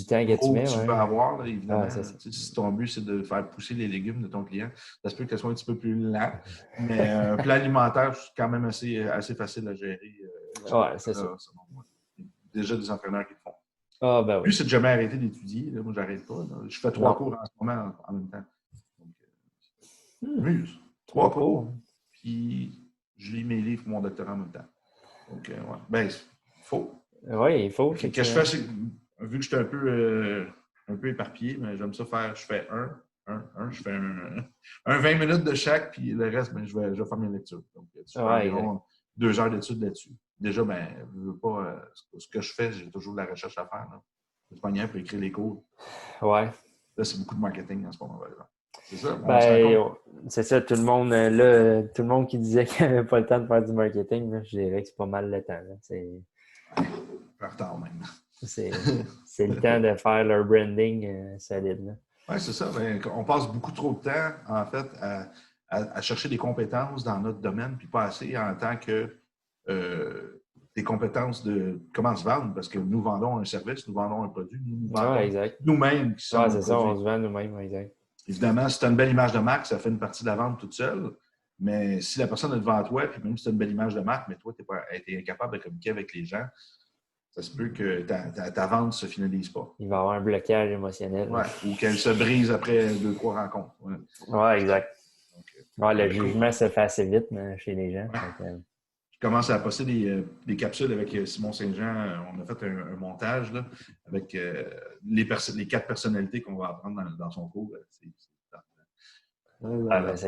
temps que tu mets. Tu peux avoir, là, évidemment. Si ton but, c'est de faire pousser les légumes de ton client, ça se peut que ce soit un petit peu plus lent. Mais un plan alimentaire, c'est quand même assez facile à gérer. C'est ça. Déjà des entraîneurs qui le font. Ah, ben oui. Lui, c'est de jamais arrêter d'étudier. Moi, j'arrête pas. Là. Je fais 3 cours en ce moment en même temps. Donc, 3 cours. Puis, je lis mes livres pour mon doctorat en même temps. Donc, ben, il faut. Oui, il faut. Ce que je fais, c'est, vu que je suis un peu éparpillé, mais j'aime ça faire, je fais je fais un 20 minutes de chaque, puis le reste, ben, je vais faire mes lectures. Donc, tu fais environ 2 heures d'études là-dessus. Déjà, ben, je veux pas, ce que je fais, j'ai toujours de la recherche à faire. Là. Je pas pour écrire les cours. Ouais. Là, c'est beaucoup de marketing en ce moment. C'est ça? C'est ça, tout le monde qui disait qu'il n'avait pas le temps de faire du marketing, là, je dirais que c'est pas mal le temps. Là. C'est en retard même. C'est le temps de faire leur branding solide. Oui, c'est ça. Ben, on passe beaucoup trop de temps, en fait, à chercher des compétences dans notre domaine, puis pas assez en tant que des compétences de comment se vendre, parce que nous vendons un service, nous vendons un produit, nous vendons nous-mêmes qui sommes. C'est ça, on se vend nous-mêmes, exact. Évidemment, si tu as une belle image de marque, ça fait une partie de la vente toute seule. Mais si la personne est devant toi, puis même si tu as une belle image de marque, mais toi, tu es incapable de communiquer avec les gens, ça se peut que ta vente ne se finalise pas. Il va y avoir un blocage émotionnel. Ouais, ou qu'elle se brise après 2-3 rencontres. Oui, exact. Donc, le jugement se fait assez vite chez les gens. Ouais. Je commence à passer des capsules avec Simon Saint-Jean. On a fait un montage là, avec les 4 personnalités qu'on va apprendre dans son cours. C'est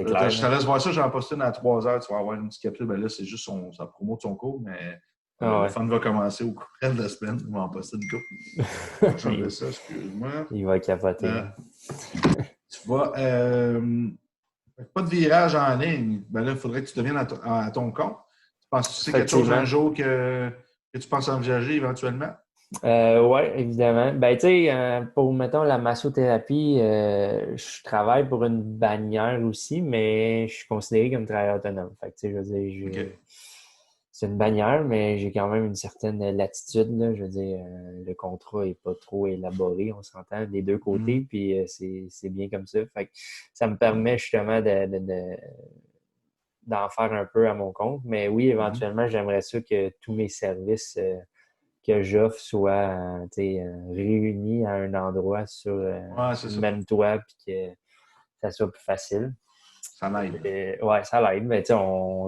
clair. Je te laisse voir ça. J'en poste une à 3 heures. Tu vas avoir une petite capsule. Ben là, c'est juste sa promo de son cours, mais le fun va commencer au cours de la semaine. On va en poster une couple. J'enlève ça, excuse-moi. Il va capoter. Tu vois, pas de virage en ligne. Ben là, il faudrait que tu deviennes à ton compte. Tu penses que c'est quelque chose un jour que tu penses envisager éventuellement? Oui, évidemment. Ben, tu sais, pour, mettons, la massothérapie, je travaille pour une bannière aussi, mais je suis considéré comme travailleur autonome. Fait que, tu sais, je veux dire, OK. c'est une bannière, mais j'ai quand même une certaine latitude, là. Je veux dire, le contrat est pas trop élaboré, on s'entend des deux côtés, Mhm. puis c'est bien comme ça. Fait que ça me permet justement d'en faire un peu à mon compte. Mais oui, Mhm. éventuellement, j'aimerais ça que tous mes services que j'offre soient réunis à un endroit sur Ouais, c'est le ça. même toit puis que ça soit plus facile. Ça l'aide. Ouais, ça l'aide, mais tu sais,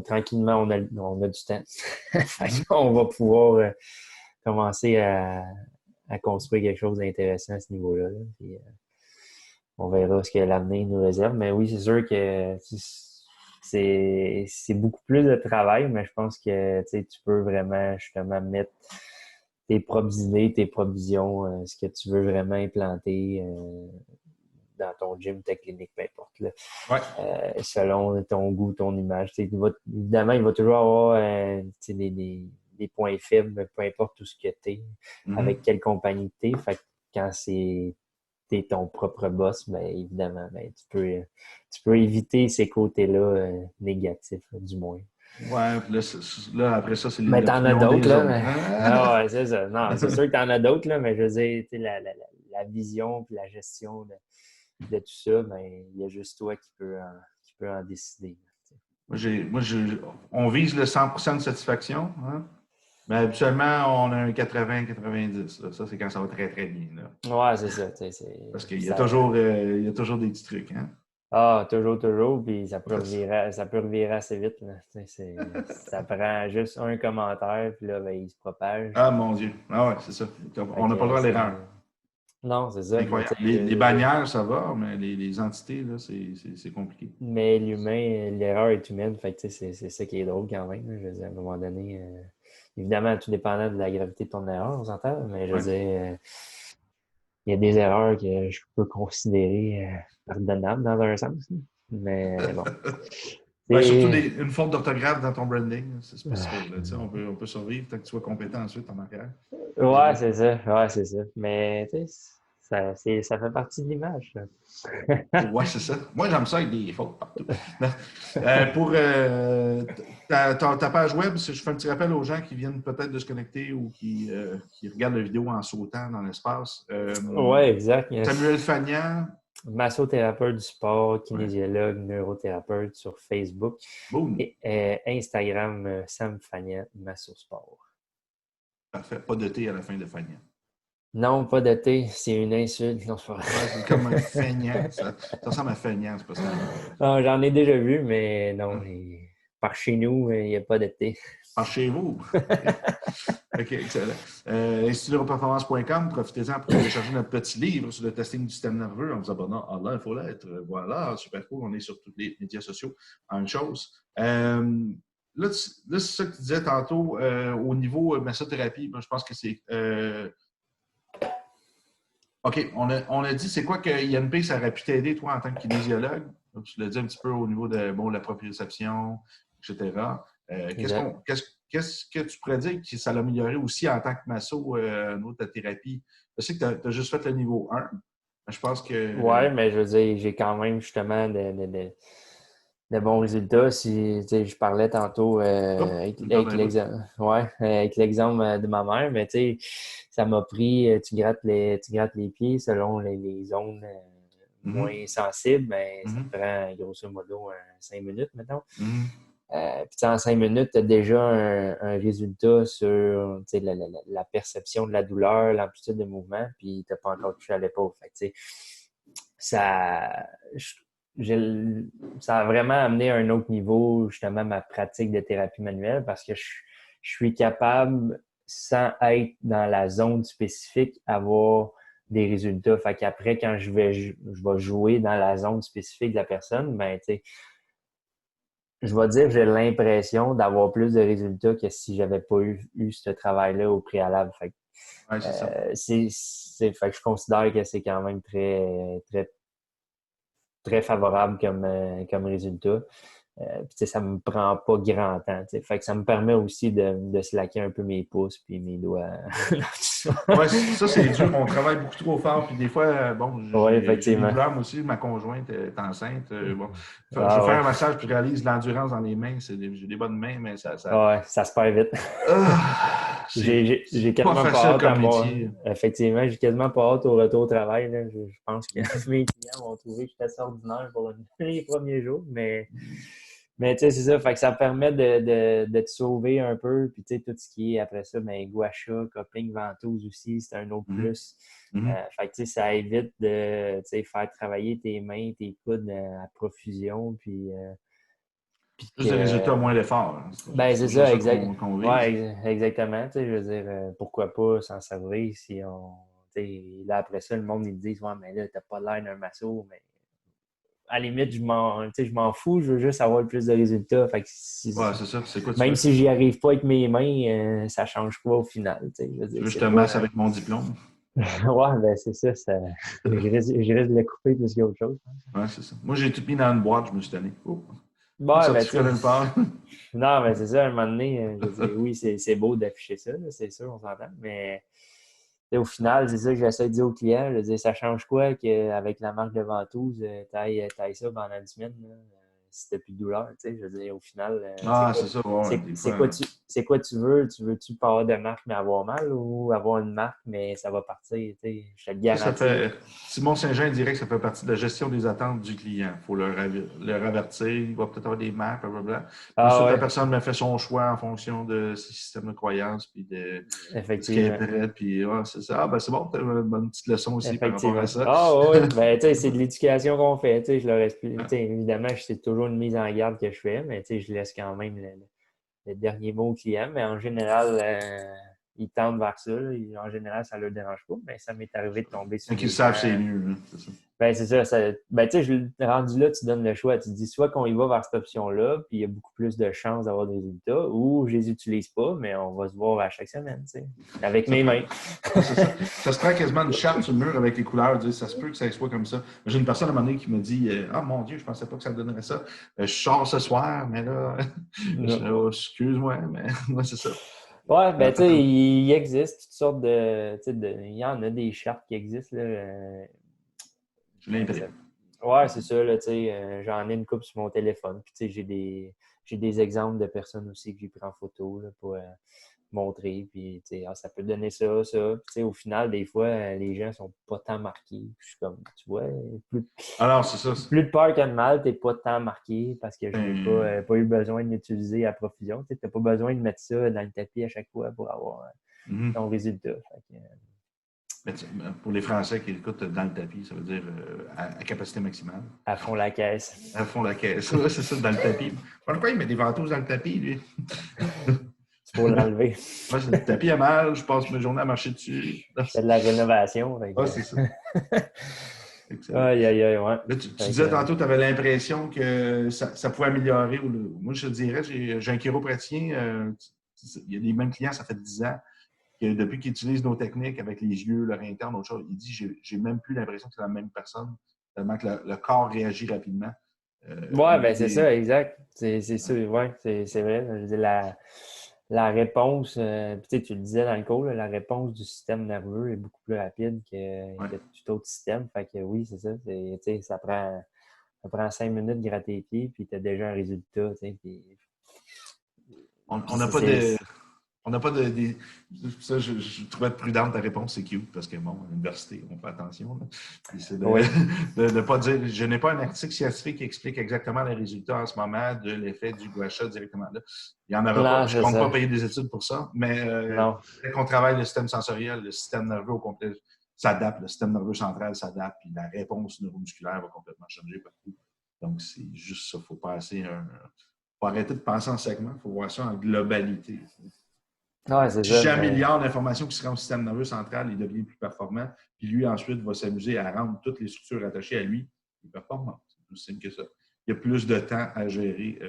tranquillement, on a du temps. Fait Mhm. qu'on va pouvoir commencer à construire quelque chose d'intéressant à ce niveau-là. Là. Puis, on verra ce que l'avenir nous réserve. Mais oui, c'est sûr que c'est beaucoup plus de travail, mais je pense que tu peux vraiment justement mettre tes propres idées, tes propres visions, ce que tu veux vraiment implanter dans ton gym, ta clinique, peu importe, là. Ouais. Selon ton goût, ton image. Évidemment, il va toujours avoir des points faibles, peu importe tout ce que tu es, avec Mhm. quelle compagnie tu es. Fait que quand t'es ton propre boss, ben évidemment, ben, tu peux éviter ces côtés-là négatifs, du moins. Ouais, puis là, là, après ça, c'est Mais t'en as l'opinion d'autres, des là. autres. Ah ouais, c'est ça. Non, c'est sûr que t'en as d'autres, là, mais je veux dire, tu sais, la vision puis la gestion de tout ça, ben, il y a juste toi qui peut en décider. On vise le 100% de satisfaction, hein? Mais habituellement, on a un 80-90. Ça, c'est quand ça va très, très bien. Là. Ouais, c'est ça. Tu sais, Parce qu'il y a ça, il y a toujours des petits trucs. Hein? toujours, puis Yes. ça peut revirer assez vite, là. Tu sais, ça prend juste un commentaire, puis là, ben, il se propage. Ah, mon Dieu. Ah ouais, c'est ça. Fait On n'a pas le que droit à l'erreur. non, c'est C'est ça, mais tu incroyable. sais, Les je veux dire, bannières, ça va, mais les entités, là, c'est compliqué. mais l'humain, l'erreur est humaine, fait que tu sais, c'est ça qui est drôle quand même, là. Je veux dire, à un moment donné, évidemment, tout dépendant de la gravité de ton erreur, on s'entend, mais je veux Ouais. dire, il y a des erreurs que je peux considérer pardonnables dans un sens, là. Mais bon, Ben, surtout c'est une faute d'orthographe dans ton branding, c'est pas si pire. Là, tu sais, on peut survivre tant que tu sois compétent ensuite en arrière. Pas de ouais, trouble. c'est ça, ouais, c'est ça. Mais tu sais, ça fait partie de l'image, là. Ouais, c'est ça. Moi, j'aime ça avec des fautes partout. Non. Pour ta page web, si je fais un petit rappel aux gens qui viennent peut-être de se connecter ou qui regardent la vidéo en sautant dans l'espace. Ouais, exact. Samuel Fagnan, Massothérapeute du sport, ouais, kinésiologue, neurothérapeute sur Facebook boom, et Instagram Sam Fagnan Massosport. parfait. Pas de T à la fin de Fagnan. Non, pas de T, c'est une insulte. Non, c'est pas vrai. Ouais, c'est comme un feignant. Ça ressemble à feignant, c'est pas ça. Non, j'en ai déjà vu, mais non, Hein? par chez nous, il n'y a pas de thé. Par chez vous. OK. OK, excellent. Institutdeuroperformance.com, profitez-en pour télécharger notre petit livre sur le testing du système nerveux en vous abonnant à l'infolettre. Voilà, super cool. On est sur tous les médias sociaux en une chose. Là, c'est ça que tu disais tantôt au niveau massothérapie. Je pense que c'est. OK, on a dit c'est quoi que INP, ça aurait pu t'aider, toi, en tant que kinésiologue? Donc, tu l'as dit un petit peu au niveau de bon, la proprioception, etc. Exact. Qu'est-ce que tu pourrais dire que ça l'a amélioré aussi en tant que masso au niveau de ta thérapie? Je sais que tu as juste fait le niveau 1, mais je pense que. Ouais, mais je veux dire, j'ai quand même justement de bons résultats. Si tu sais, je parlais tantôt Hop, tu me perds un bout. avec l'exemple de ma mère, mais tu sais, ça m'a pris, tu grattes les pieds selon les zones Mhm, moins sensibles, mais ça mhm, te prend grosso modo 5 minutes, mettons. mhm, Puis en 5 minutes, tu as déjà un résultat sur tu sais, la perception de la douleur, l'amplitude de mouvement, puis tu n'as pas encore touché à l'épaule. Fait que, tu sais, ça, je- j'ai- ça a vraiment amené à un autre niveau, justement, ma pratique de thérapie manuelle parce que je suis capable, sans être dans la zone spécifique, avoir des résultats. Fait qu'après, quand je vais jouer dans la zone spécifique de la personne, ben, tu sais, je vais dire que j'ai l'impression d'avoir plus de résultats que si j'avais pas eu ce travail-là au préalable. Fait que, ouais, c'est ça. fait que je considère que c'est quand même très favorable comme résultat. Puis, tu sais, ça me prend pas grand temps. Tu sais. Fait que ça me permet aussi de slacker un peu mes pouces puis mes doigts. Ouais, ça, c'est dur. On travaille beaucoup trop fort. Puis des fois, bon, Oui, j'ai des effectivement. douleurs, moi aussi. Ma conjointe est enceinte. Bon, je Ah fais ouais. un massage puis je réalise l'endurance dans les mains. J'ai des bonnes mains, mais Ouais, ça se perd vite. J'ai c'est pas quasiment pas facile hâte à comme moi. métier. Effectivement, j'ai quasiment pas hâte au retour au travail. Là. Je pense que mes clients vont trouver que j'étais assez ordinaire pour les premiers jours. Mais tu sais, c'est ça. Fait que ça permet de te sauver un peu. Puis tu sais, tout ce qui est après ça, ben, gua sha, coping, ventouse aussi, c'est un autre Mhm. plus. Mhm. Fait que tu sais, ça évite de tu sais, faire travailler tes mains, tes coudes à profusion. Puis Plus de résultats, que moins d'efforts, hein. ben, C'est c'est toujours ça, ça exact. qu'on vise. Ouais, exactement. Tu sais, je veux dire, pourquoi pas s'en servir si on. Tu sais, là, après ça, le monde, ils me disent, ouais, mais là, t'as pas l'air d'un masso, mais à la limite, tu sais, je m'en fous, je veux juste avoir le plus de résultats. Fait que Ouais, c'est ça. C'est quoi tu même veux? si j'y arrive pas avec mes mains, ça change quoi au final, tu sais. Je veux Tu dire, veux que je te c'est pas. masse avec mon diplôme? Ouais, ben, c'est ça, je risque de le couper plus qu'autre chose. Ouais, c'est ça. Moi, j'ai tout mis dans une boîte, je me suis donné. Oh. Plus de Ouais, ben, tu certificat sais. nulle part. Non, mais c'est ça, à un moment donné, je veux dire, oui, c'est beau d'afficher ça, là, c'est sûr, on s'entend, mais et au final, c'est ça que j'essaie de dire aux clients. Je veux dire, ça change quoi qu'avec la marque de ventouse, t'ailles ça pendant une semaine, là, si t'as plus de douleur, tu sais. Je veux dire, au final, Ah, c'est ça. Ouais, des fois. c'est quoi tu veux? Tu veux-tu pas avoir de marque mais avoir mal ou avoir une marque mais ça va partir, tu sais. Je te le Ça garantis. fait. Simon Saint-Jean dirait que ça fait partie de la gestion des attentes du client. Il faut leur avertir. Il va peut-être avoir des marques, blablabla. Ah Ensuite, la ouais, personne me fait son choix en fonction de ses systèmes de croyances puis de ce qu'elle est effectivement. prête. Puis, ouais, c'est ça. Ah, ben, c'est bon. Tu as une bonne petite leçon aussi par rapport à Effectivement. ça. Ah oui, ben tu sais, c'est de l'éducation qu'on fait. Tu sais, je leur explique. Tu sais, évidemment, c'est toujours une mise en garde que je fais, mais tu sais, je laisse quand même le dernier mot au client. Mais en général, ils tendent vers ça. Là. En général, ça ne leur dérange pas, mais ça m'est arrivé de tomber Quand sur ils des savent, c'est gens. mieux, là. C'est ça. Ben, c'est ça, ben, tu sais, rendu là, tu donnes le choix. Tu te dis soit qu'on y va vers cette option-là, puis il y a beaucoup plus de chances d'avoir des résultats, ou je les utilise pas, mais on va se voir à chaque semaine, tu sais, avec Ça mes peut. mains. Ouais, c'est ça. Ça se prend quasiment une charte sur le mur avec les couleurs. Dire, ça se peut que ça soit comme ça. J'ai une personne à un moment donné qui me dit ah mon Dieu, je pensais pas que ça donnerait ça. Je sors ce soir, mais là, oh, excuse-moi, mais ouais, c'est ça. Ouais, ben tu sais, Peut-être. il existe toutes sortes tu sais, il y en a des chartes qui existent, là. Je Comment ça l'imprime. s'appelle? Ouais, c'est ça, là, tu sais, j'en ai une couple sur mon téléphone. Puis tu sais, j'ai des exemples de personnes aussi que j'ai pris en photo, là, pour montrer. Puis tu sais, ah, ça peut donner ça, ça. Puis tu sais, au final, des fois, les gens sont pas tant marqués. Puis je suis comme, tu vois, plus, Alors, c'est ça. plus de peur que de mal, t'es pas tant marqué parce que je n'ai Ben, pas eu besoin de l'utiliser à profusion. Tu n'as pas besoin de mettre ça dans le tapis à chaque fois pour avoir ton résultat. Fait que, ben, pour les Français qui écoutent dans le tapis, ça veut dire à capacité maximale. à fond la caisse. À fond la caisse. Ouais, c'est ça, dans le tapis. Pourquoi il met des ventouses dans le tapis, lui? C'est pour l'enlever. Moi, c'est le tapis à mal, je passe mes journées à marcher dessus. Je fais de la rénovation. Ah, c'est ça. Excellent. Aïe, aïe, aïe, ouais. Là, tu Fait disais que, tantôt que tu avais l'impression que ça pouvait améliorer. Moi, je te dirais, j'ai un chiropraticien, il y a les mêmes clients, ça fait 10 ans, que depuis qu'il utilise nos techniques avec les yeux, leur interne, autre chose, il dit j'ai même plus l'impression que c'est la même personne, tellement que le corps réagit rapidement. ouais, Même ben c'est des. ça, exact. C'est sûr, ouais, c'est vrai. Je veux dire, la réponse, puis tu sais, tu le disais dans le cours, là, la réponse du système nerveux est beaucoup plus rapide Ouais. que tout autre système. Fait que oui, c'est ça. Tu sais, ça prend 5 minutes de gratter les pieds, puis tu as déjà un résultat. Tu sais, On puis n'a pas de. On n'a pas de. Ça, je trouvais prudente ta réponse, c'est cute, parce que, bon, à l'université, on fait attention. Là. Puis c'est de oui. ne pas dire. Je n'ai pas un article scientifique qui explique exactement les résultats en ce moment de l'effet du gua sha directement là. Il n'y en aura pas. Non, Je ne c'est compte pas ça. payer des études pour ça, mais Non. dès qu'on travaille le système sensoriel, le système nerveux au complet s'adapte, le système nerveux central s'adapte, puis la réponse neuromusculaire va complètement changer partout. Donc, c'est juste ça. Il faut passer un. Faut arrêter de penser en segments, il faut voir ça en globalité. Ouais, c'est Si ça. j'améliore l'information qui se rend au système nerveux central, il devient plus performant. Puis lui, ensuite, va s'amuser à rendre toutes les structures attachées à lui plus performantes. C'est aussi simple que ça. Il y a plus de temps à gérer.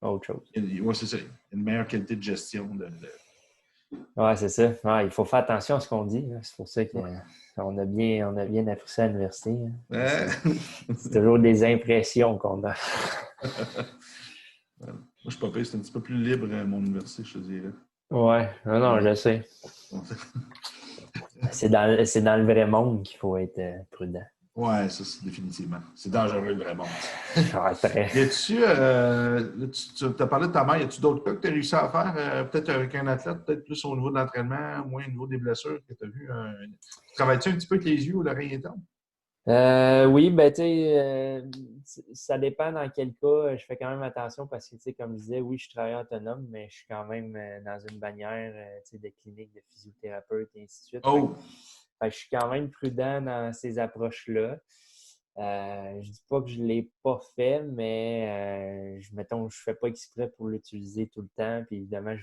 Autre chose. Ouais, c'est ça. Une meilleure qualité de gestion. Ouais, c'est ça. Ouais, il faut faire attention à ce qu'on dit. Hein. C'est pour ça Ouais. on a bien appris ça à l'université. Hein. C'est Moi, toujours des impressions qu'on a. je suis pas pire. C'est un petit peu plus libre, mon université, je te dirais. Ouais, non, non, je sais. C'est dans le vrai monde qu'il faut être prudent. Ouais, ça, c'est définitivement. C'est dangereux, vraiment. Ouais, très. Y a-tu, là, tu as parlé de ta mère, y a-tu d'autres cas que tu as réussi à faire, peut-être avec un athlète, peut-être plus au niveau de l'entraînement, moins au niveau des blessures que tu as vu? Travailles-tu un petit peu avec les yeux ou l'oreille interne? Oui, ben tu sais, ça dépend dans quel cas. Je fais quand même attention parce que, tu sais, comme je disais, oui, je travaille autonome, mais je suis quand même dans une bannière, tu sais, de clinique de physiothérapeute et ainsi de suite. Oh! Fait que je suis quand même prudent dans ces approches-là. Je dis pas que je l'ai pas fait, mais mettons, je fais pas exprès pour l'utiliser tout le temps. Puis évidemment,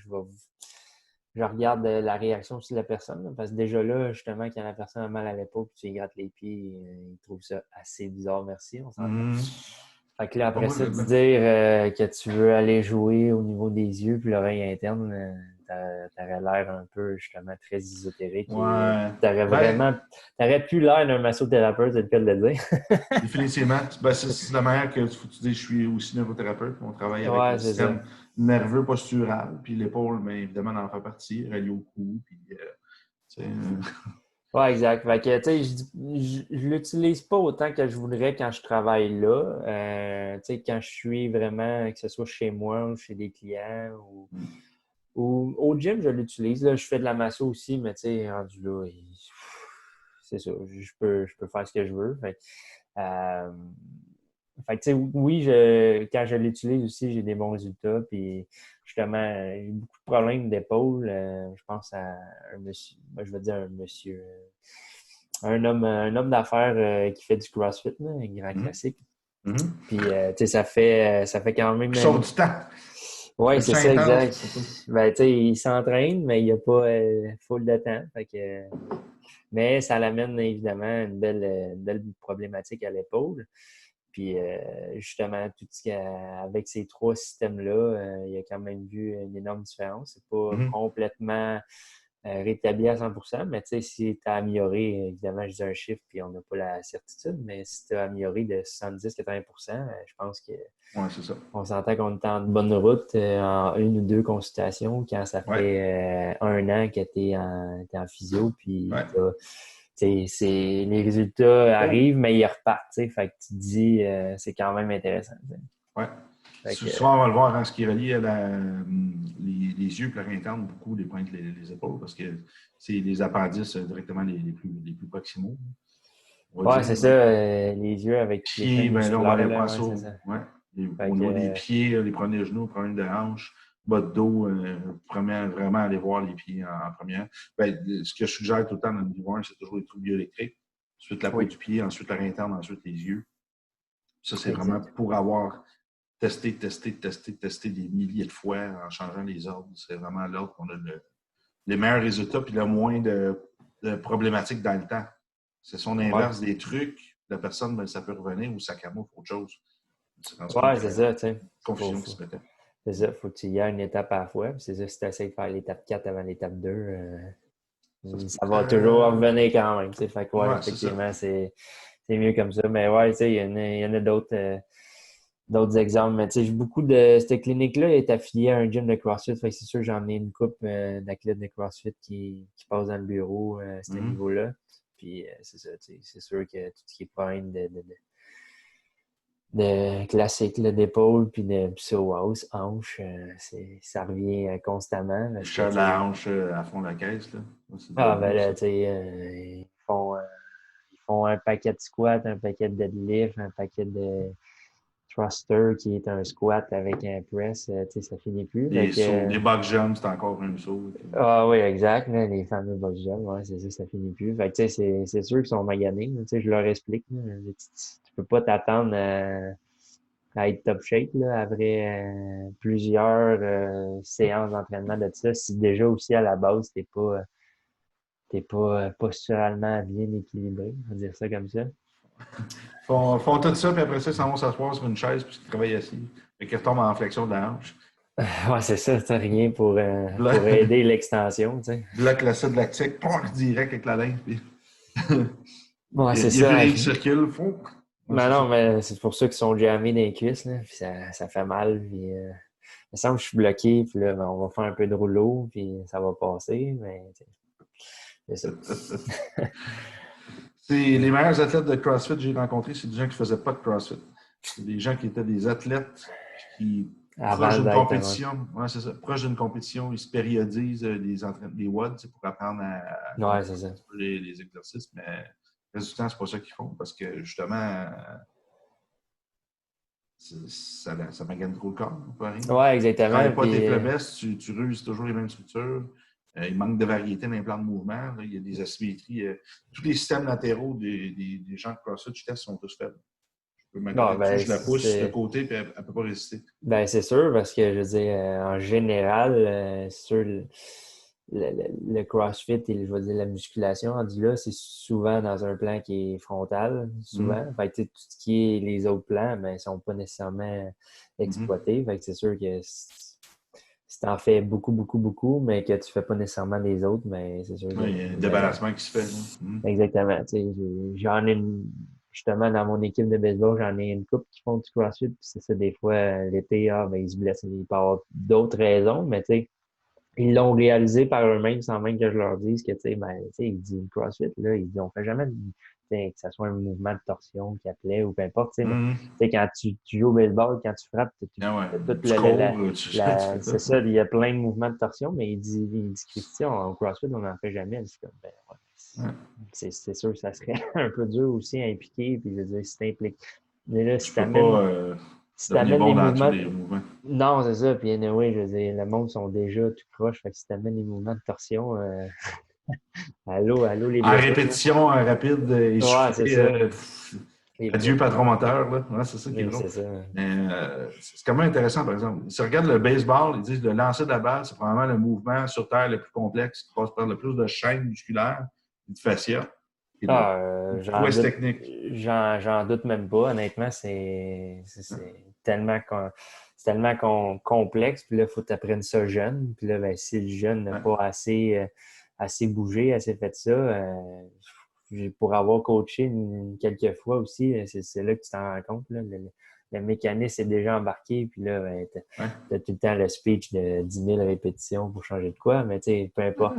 je regarde la réaction aussi de la personne. Là, parce que déjà là, justement, quand la personne a mal à l'épaule puis tu lui grattes les pieds, il trouve ça assez bizarre, merci, on s'entend. Mhm. Fait que là, après ça, de Complètement. dire que tu veux aller jouer au niveau des yeux puis l'oreille interne, t'aurais l'air un peu, justement, très ésotérique et Ouais. Ben, t'aurais plus l'air d'un massothérapeute, c'est le cas de le dire. définitivement. Ben, c'est la manière que tu dis, je suis aussi neurothérapeute. On travaille avec le Ouais, c'est ça. système nerveux postural, puis l'épaule, mais évidemment, en fait partie, relié au cou, puis, tu sais, Ouais, exact. Fait que, tu sais, je l'utilise pas autant que je voudrais quand je travaille là. Tu sais, quand je suis vraiment, que ce soit chez moi ou chez des clients ou au gym, je l'utilise. Là, je fais de la masso aussi, mais tu sais, rendu là, c'est ça. Je peux faire ce que je veux. Euh, fait que, tu sais, oui, quand je l'utilise aussi, j'ai des bons résultats. Puis, justement, j'ai eu beaucoup de problèmes d'épaule. Je pense à un monsieur, moi, je vais dire un monsieur, un homme d'affaires qui fait du CrossFit, là, un grand mhm. classique. Mhm. Puis, tu sais, ça fait quand même. Qui sauve du temps. Ouais, c'est Fais-tu ça, intense? exact. Ben, tu sais, il s'entraîne, mais il n'y a pas full de temps. Fait que, mais ça l'amène évidemment une belle problématique à l'épaule. Puis justement, avec ces trois systèmes-là, il a quand même vu une énorme différence. C'est pas Mhm. complètement rétabli à 100%, mais tu sais, si tu as amélioré, évidemment, je dis un chiffre, puis on n'a pas la certitude, mais si tu as amélioré de 70-80%, je pense que Ouais, c'est ça. on s'entend qu'on est en bonne route en une ou deux consultations quand ça Ouais. fait un an que t'es en physio, puis Ouais. les résultats Oh! arrivent, mais ils repartent, tu sais. Fait que tu te dis, c'est quand même intéressant, tu sais. Ouais. Fait que, Souvent, on va le voir en ce qui est relié à les yeux, puis interne, beaucoup les pointes, les épaules, parce que c'est les appendices directement les plus proximaux, on va ouais, dire. c'est ça, les yeux avec les Pieds, chaînes ben là, on va musculaires, aller là, voir ouais, ça. c'est ça. Ouais. Fait Au que, niveau des pieds, les premiers genoux, les premiers de hanche, bas de dos, vraiment aller voir les pieds en première. Ben, ce que je suggère tout le temps dans le niveau 1, c'est toujours les trous bioélectriques. Ensuite, la peau oui, du pied, ensuite la interne, ensuite les yeux. Ça, c'est vraiment exact. pour avoir testé des milliers de fois en changeant les ordres. C'est vraiment là qu'on a les meilleurs résultats puis le moins de problématiques dans le temps. C'est son Ouais, inverse des trucs. La personne, ben, ça peut revenir ou ça camoufle autre chose. Tu te rends compte ouais, qu'il y c'est a une ça, tu sais. Faut, confusion qui faut, se mettait. c'est ça, faut que tu y ailles une étape à la fois. Puis c'est ça, si tu essaies de faire l'étape 4 avant l'étape 2, Ça se peut ça va toujours revenir quand même, tu sais. Fait que, ouais, Ouais, c'est ça. effectivement, c'est mieux comme ça. Mais ouais, tu sais, il y en a d'autres exemples. Mais tu sais, beaucoup de cette clinique-là est affiliée à un gym de CrossFit. Fait que c'est sûr, j'en ai une couple d'athlètes de CrossFit qui passent dans le bureau à ce Mhm. niveau-là. Puis c'est ça, tu sais, c'est sûr que tout ce qui est problème de classique là, d'épaule puis de psoas, hanche, ça revient constamment parce que, tu Cher la sais, hanche à fond de la caisse. Là. C'est déjà ah ben vu, là, ça. tu sais, ils font un paquet de squats, un paquet de deadlift, un paquet de thruster qui est un squat avec un press, tu sais, ça finit plus. Fait Les sauts, que, les box jumps, c'est encore un saut. ah oui, exact, là, les fameux box jumps, ouais, c'est ça, ça finit plus. Fait que, tu sais, c'est sûr qu'ils sont maganés, là, tu sais, je leur explique, là, tu peux pas t'attendre à être top shape, là, après plusieurs séances d'entraînement de ça, si déjà aussi à la base, t'es pas posturalement bien équilibré, on va dire ça comme ça. Font tout ça, puis après ça, ils s'en vont s'asseoir sur une chaise, puis ils travaillent assis. Fait qu'ils retombent en flexion de la hanche. Ouais, c'est ça, t'as rien pour Bloc, aider l'extension, tu sais. bloc l'acide lactique, poc, direct avec la linge. Puis Ouais, c'est il n'y a plus ça. rien qui circule. Fou. Ouais, Mais c'est ça. non, mais c'est pour ça qu'ils sont jammés dans les cuisses, là, puis ça fait mal, puis il me semble que je suis bloqué, puis là, ben, on va faire un peu de rouleau, puis ça va passer, mais tu sais, C'est ça. C'est les meilleurs athlètes de CrossFit que j'ai rencontrés, c'est des gens qui ne faisaient pas de CrossFit. C'est des gens qui étaient des athlètes qui, proches d'une compétition, ouais, c'est ça, proche d'une compétition, ils se périodisent des WOD pour apprendre à Ouais, c'est ça. les exercices, mais le reste du temps, c'est pas ça qu'ils font parce que justement, ça magane trop le corps, pas rien. Ouais, Tu ne exactement. travailles pas Puis, tes faiblesses, tu ruses toujours les mêmes structures. Il manque de variété dans les plans de mouvement. Là, il y a des asymétries. Tous les systèmes latéraux des gens de CrossFit, je teste, sont tous faibles. Je peux me non, mettre dessus, ben, je la pousse de côté, puis elle ne peut pas résister. ben, c'est sûr, parce que je veux dire, en général, c'est sûr, le CrossFit et je veux dire, la musculation, rendu là, c'est souvent dans un plan qui est frontal, souvent. Fait que, tu sais, tout ce qui est les autres plans, ben, ils ne sont pas nécessairement exploités. Fait que c'est sûr que si tu en fais beaucoup, beaucoup, beaucoup, mais que tu ne fais pas nécessairement les autres, mais c'est sûr que. Ouais, il y a un débarrassement qui se fait. Exactement. Tu sais, j'en ai justement dans mon équipe de baseball, j'en ai une couple qui font du CrossFit, puis c'est ça, des fois, l'été, ben, ils se blessent. Il peut y avoir d'autres raisons, mais tu sais, ils l'ont réalisé par eux-mêmes sans même que je leur dise que, tu sais, ben, tu sais, ils disent CrossFit, là, ils disent, on fait jamais que ce soit un mouvement de torsion qui appelait ou peu importe, tu sais, mais tu sais, quand tu joues au baseball, quand tu frappes, Ah ouais, toute tu cours, c'est ça, il y a plein de mouvements de torsion, mais il dit Christian, au CrossFit, on n'en fait jamais. C'est comme, ben, ouais, c'est sûr que ça serait un peu dur aussi à impliquer, puis je veux dire, si t'impliques. Mais là, tu peux pas si devenir t'amènes bon les dans tous mouvements. les mouvements. Non, c'est ça. Puis anyway, je veux dire, le monde sont déjà tout croche. Fait que si t'amènes les mouvements de torsion, allô les En blessures, là. répétition, en rapide, Ouais, c'est essoufflé, ça. adieu patron Exactement. moteur, là. Ouais, c'est ça qui est Oui, drôle. c'est ça. Mais c'est quand même intéressant, par exemple. Si on regarde le baseball, ils disent le lancer de la balle, c'est probablement le mouvement sur Terre le plus complexe, qui passe par le plus de chaînes musculaires et de fascia et de Ah, prouesse technique. j'en doute même pas. Honnêtement, c'est tellement complexe. Puis là, il faut que tu apprennes ça jeune. Puis là, ben, si le jeune n'a Ouais. pas assez bougé, assez fait ça, pour avoir coaché quelques fois aussi, c'est là que tu t'en rends compte. Là, le mécanisme est déjà embarqué. Puis là, ben, Ouais. t'as tout le temps le speech de 10 000 répétitions pour changer de quoi. Mais tu sais, peu importe.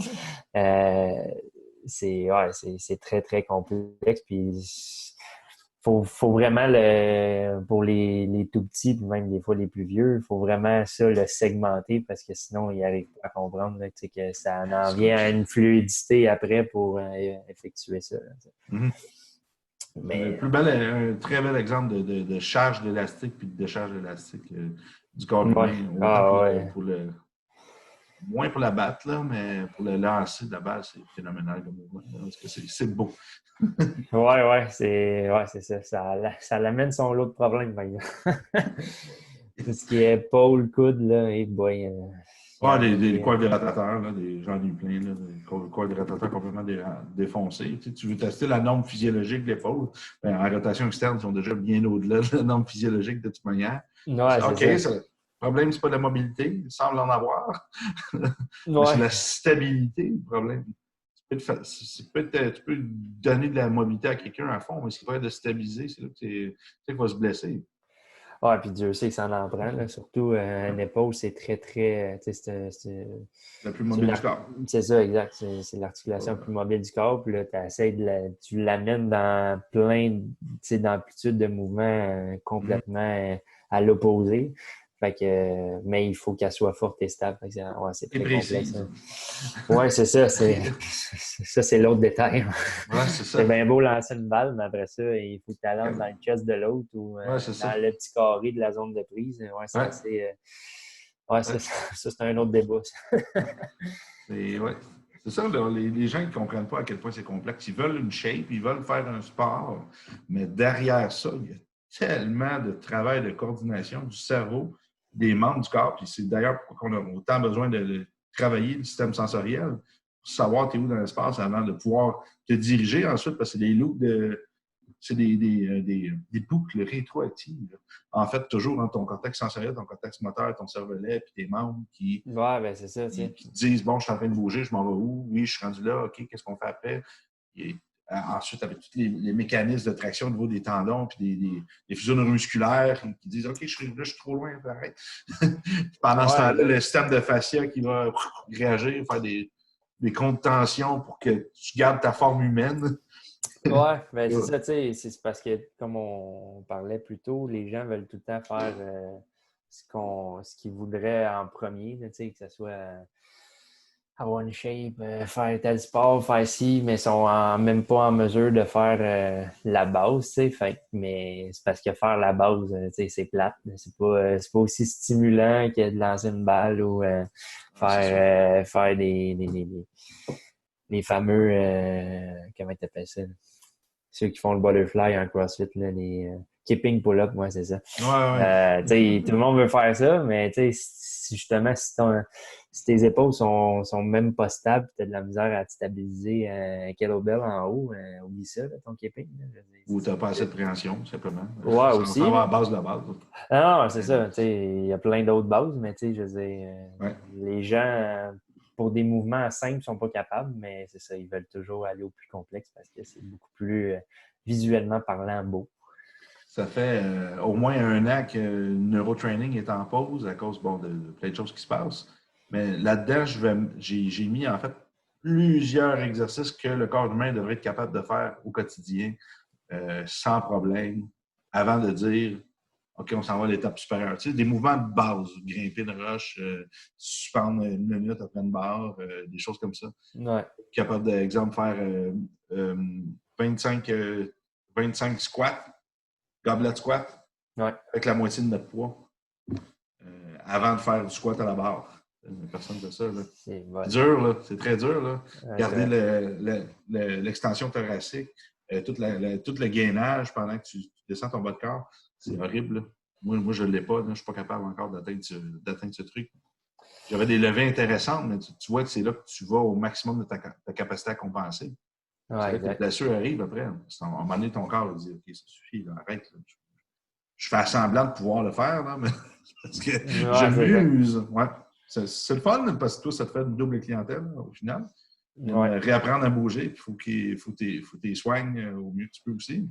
C'est très, très complexe. Puis, faut vraiment, pour les tout petits, puis même des fois les plus vieux, il faut vraiment ça le segmenter parce que sinon, ils n'arrivent pas à comprendre là, que ça en C'est vient à compliqué. une fluidité après pour effectuer ça. Là, Mm-hmm. mais, Un très bel exemple de charge d'élastique puis de décharge d'élastique du corps ouais. humain, autant Ah, ouais. moins pour la batte, là, mais pour le lancer de la balle, c'est phénoménal comme mouvement. Parce que c'est beau. C'est ça. Ça l'amène son lot de problèmes, par exemple. Tout ce qui est épaule, coude, là, et boy, il y Ah, en a des qui. quadrilatateurs, là, j'en ai eu plein, là, des quadrilatateurs complètement défoncés. Tu veux tester la norme physiologique de l'épaule, ben, en rotation externe, ils sont déjà bien au-delà de la norme physiologique de toute manière. Ouais, c'est OK, ça. le problème, c'est pas la mobilité, il semble en avoir, mais c'est Ouais. la stabilité, le problème. Tu peux donner de la mobilité à quelqu'un à fond, mais ce qui va être de stabiliser, c'est là que tu qu'il va se blesser. Ouais, puis Dieu sait que ça en prend, là. Surtout, une épaule, c'est très, très. Tu sais, La plus mobile du corps. c'est ça, exact. C'est l'articulation la plus mobile du corps. Puis là, tu l'amènes dans plein, tu sais, d'amplitudes de mouvements complètement à l'opposé. Fait que, mais il faut qu'elle soit forte et stable. Fait que c'est Et très complexe. précise. Hein. Ouais, c'est ça. Ça, c'est l'autre détail. Ouais, c'est C'est ça. bien beau lancer une balle, mais après ça, il faut que tu lances dans le chest de l'autre ou Ouais, c'est ça. dans le petit carré de la zone de prise. Ouais, c'est Ouais. assez. Ouais, Ouais. ça, c'est un autre débat. Ouais. C'est ça, là, les gens qui ne comprennent pas à quel point c'est complexe. Ils veulent une shape, ils veulent faire un sport, mais derrière ça, il y a tellement de travail de coordination du cerveau, des membres du corps. Puis c'est d'ailleurs pourquoi on a autant besoin de travailler le système sensoriel pour savoir tu es où dans l'espace avant de pouvoir te diriger ensuite, parce que c'est des loops c'est des boucles rétroactives. En fait, toujours dans ton cortex sensoriel, ton cortex moteur, ton cervelet, puis tes membres Ouais, ben c'est ça, tu sais. qui te disent bon, je suis en train de bouger, je m'en vais où? Oui, je suis rendu là, OK, qu'est-ce qu'on fait après? Et, ensuite, avec tous les mécanismes de traction au niveau des tendons, puis des fusions neuromusculaires qui disent OK, je suis trop loin, arrête. Pendant ce Ouais, temps-là, le exact. système de fascia qui va réagir, faire des contentions pour que tu gardes ta forme humaine. Ouais, ben c'est ça, tu sais, c'est parce que, comme on parlait plus tôt, les gens veulent tout le temps faire ce qu'ils voudraient en premier, tu sais, que ce soit avoir une shape, faire tel sport, faire ci, mais sont même pas en mesure de faire la base, tu sais. Mais c'est parce que faire la base, tu sais, c'est plate. C'est pas aussi stimulant que de lancer une balle ou faire les fameux, comment tu appelles ça? Ceux qui font le butterfly en CrossFit, là, les keeping pull-up, moi, c'est ça. Ouais. Tu sais, tout le monde veut faire ça, mais tu sais, justement, si tes épaules sont même pas stables, tu as de la misère à te stabiliser un kettlebell en haut, oublie ça, là, ton keeping. Là, Ou tu n'as pas assez de préhension, simplement. ouais, Ça aussi. va à Là. la base de la base. Non, c'est ça. Tu sais, il y a plein d'autres bases, mais tu sais, je veux dire, Ouais. les gens, pour des mouvements simples, sont pas capables, mais c'est ça, ils veulent toujours aller au plus complexe parce que c'est beaucoup plus visuellement parlant beau. Ça fait au moins 1 an que le neurotraining est en pause à cause de plein de choses qui se passent. Mais là-dedans, j'ai mis en fait plusieurs exercices que le corps humain devrait être capable de faire au quotidien sans problème avant de dire OK, on s'en va à l'étape supérieure. Tu sais, des mouvements de base, grimper une roche, suspendre 1 minute après une barre, des choses comme ça. Ouais. Capable d'exemple faire 25, 25 squats. Goblet squat Ouais. avec la moitié de notre poids avant de faire du squat à la barre. Personne ne fait ça. C'est dur, là. C'est très dur. Là. Ouais, garder l'extension thoracique, tout le gainage pendant que tu descends ton bas de corps, c'est horrible. Là. Moi, je ne l'ai pas. Là. Je ne suis pas capable encore d'atteindre ce truc. J'avais des levées intéressantes, mais tu vois que c'est là que tu vas au maximum de ta capacité à compenser. Ouais, c'est là que la blessure arrive après. À un moment donné, ton corps dit OK, ça suffit, là, arrête. Là. Je fais semblant de pouvoir le faire, là, mais parce que je m'use. Ouais. C'est le fun, parce que toi, ça te fait une double clientèle, là, au final. Ouais. Réapprendre à bouger, puis il faut que tu soignes au mieux que tu peux aussi.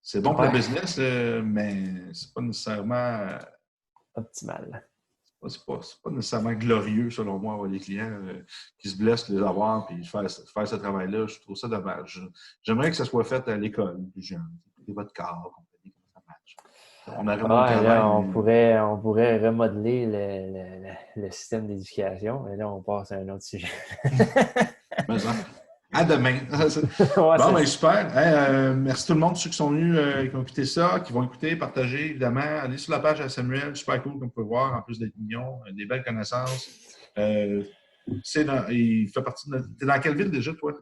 C'est bon pour le business, mais c'est pas nécessairement optimal. C'est pas nécessairement glorieux, selon moi, avoir des clients qui se blessent, les avoir, puis faire ce travail-là. Je trouve ça dommage. J'aimerais que ça soit fait à l'école, plus jeune. C'est votre corps, compagnie, comment ça marche. On aurait mon travail. Là, on pourrait remodeler le système d'éducation, mais là, on passe à un autre sujet. Mais ça. À demain. Ouais, bon, ben super. Hey, merci tout le monde, ceux qui sont venus, qui ont écouté ça, qui vont écouter, partager, évidemment. Allez sur la page à Samuel, super cool, comme vous pouvez voir, en plus d'être mignon, des belles connaissances. Il fait partie de notre... T'es dans quelle ville déjà, toi?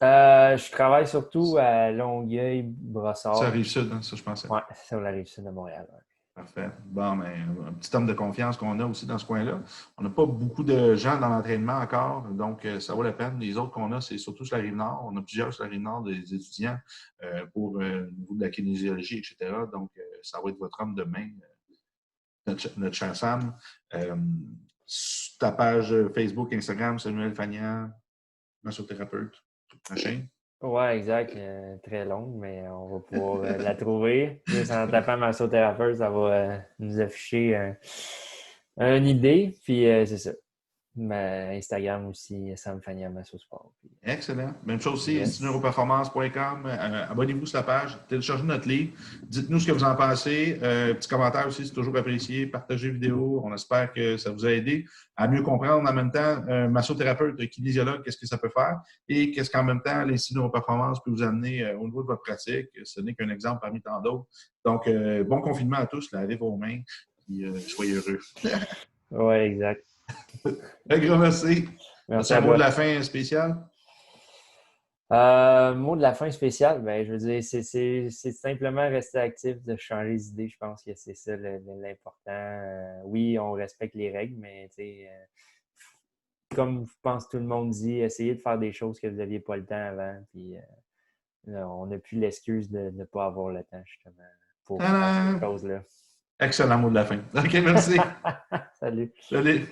Je travaille surtout à Longueuil, Brossard. Ça arrive sud, hein, ça, je pensais. Oui, sur la rive sud de Montréal. Ouais. Parfait. Bon, ben, un petit homme de confiance qu'on a aussi dans ce coin-là. On n'a pas beaucoup de gens dans l'entraînement encore, donc ça vaut la peine. Les autres qu'on a, c'est surtout sur la Rive-Nord. On a plusieurs sur la Rive-Nord des étudiants pour le niveau de la kinésiologie, etc. Donc, ça va être votre homme demain, notre cher Sam. Sur ta page Facebook, Instagram, Samuel Fagnan, massothérapeute, machin. Oui, exact. Très longue, mais on va pouvoir la trouver. Juste en tapant massothérapeute, ça va nous afficher une idée. Puis c'est ça. Instagram aussi, Sam Fagnan Massosport. Excellent. Même chose aussi, institutneuroperformance.com. Abonnez-vous sur la page, téléchargez notre livre. Dites-nous ce que vous en pensez. Petit commentaire aussi, c'est toujours apprécié. Partagez la vidéo. On espère que ça vous a aidé à mieux comprendre en même temps massothérapeute, kinésiologue, qu'est-ce que ça peut faire et qu'est-ce qu'en même temps l'Institut Neuroperformance peut vous amener au niveau de votre pratique. Ce n'est qu'un exemple parmi tant d'autres. Donc, bon confinement à tous. Lavez vos mains et soyez heureux. Oui, exact. Un gros merci. Merci un mot de la fin spécial? Mot de la fin spécial, ben, je veux dire, c'est simplement rester actif, de changer les idées. Je pense que c'est ça l'important. Oui, on respecte les règles, mais comme je pense tout le monde dit, essayez de faire des choses que vous n'aviez pas le temps avant. Puis, on n'a plus l'excuse de ne pas avoir le temps, justement, pour faire ces choses-là. Excellent mot de la fin. OK, merci. Salut. Salut.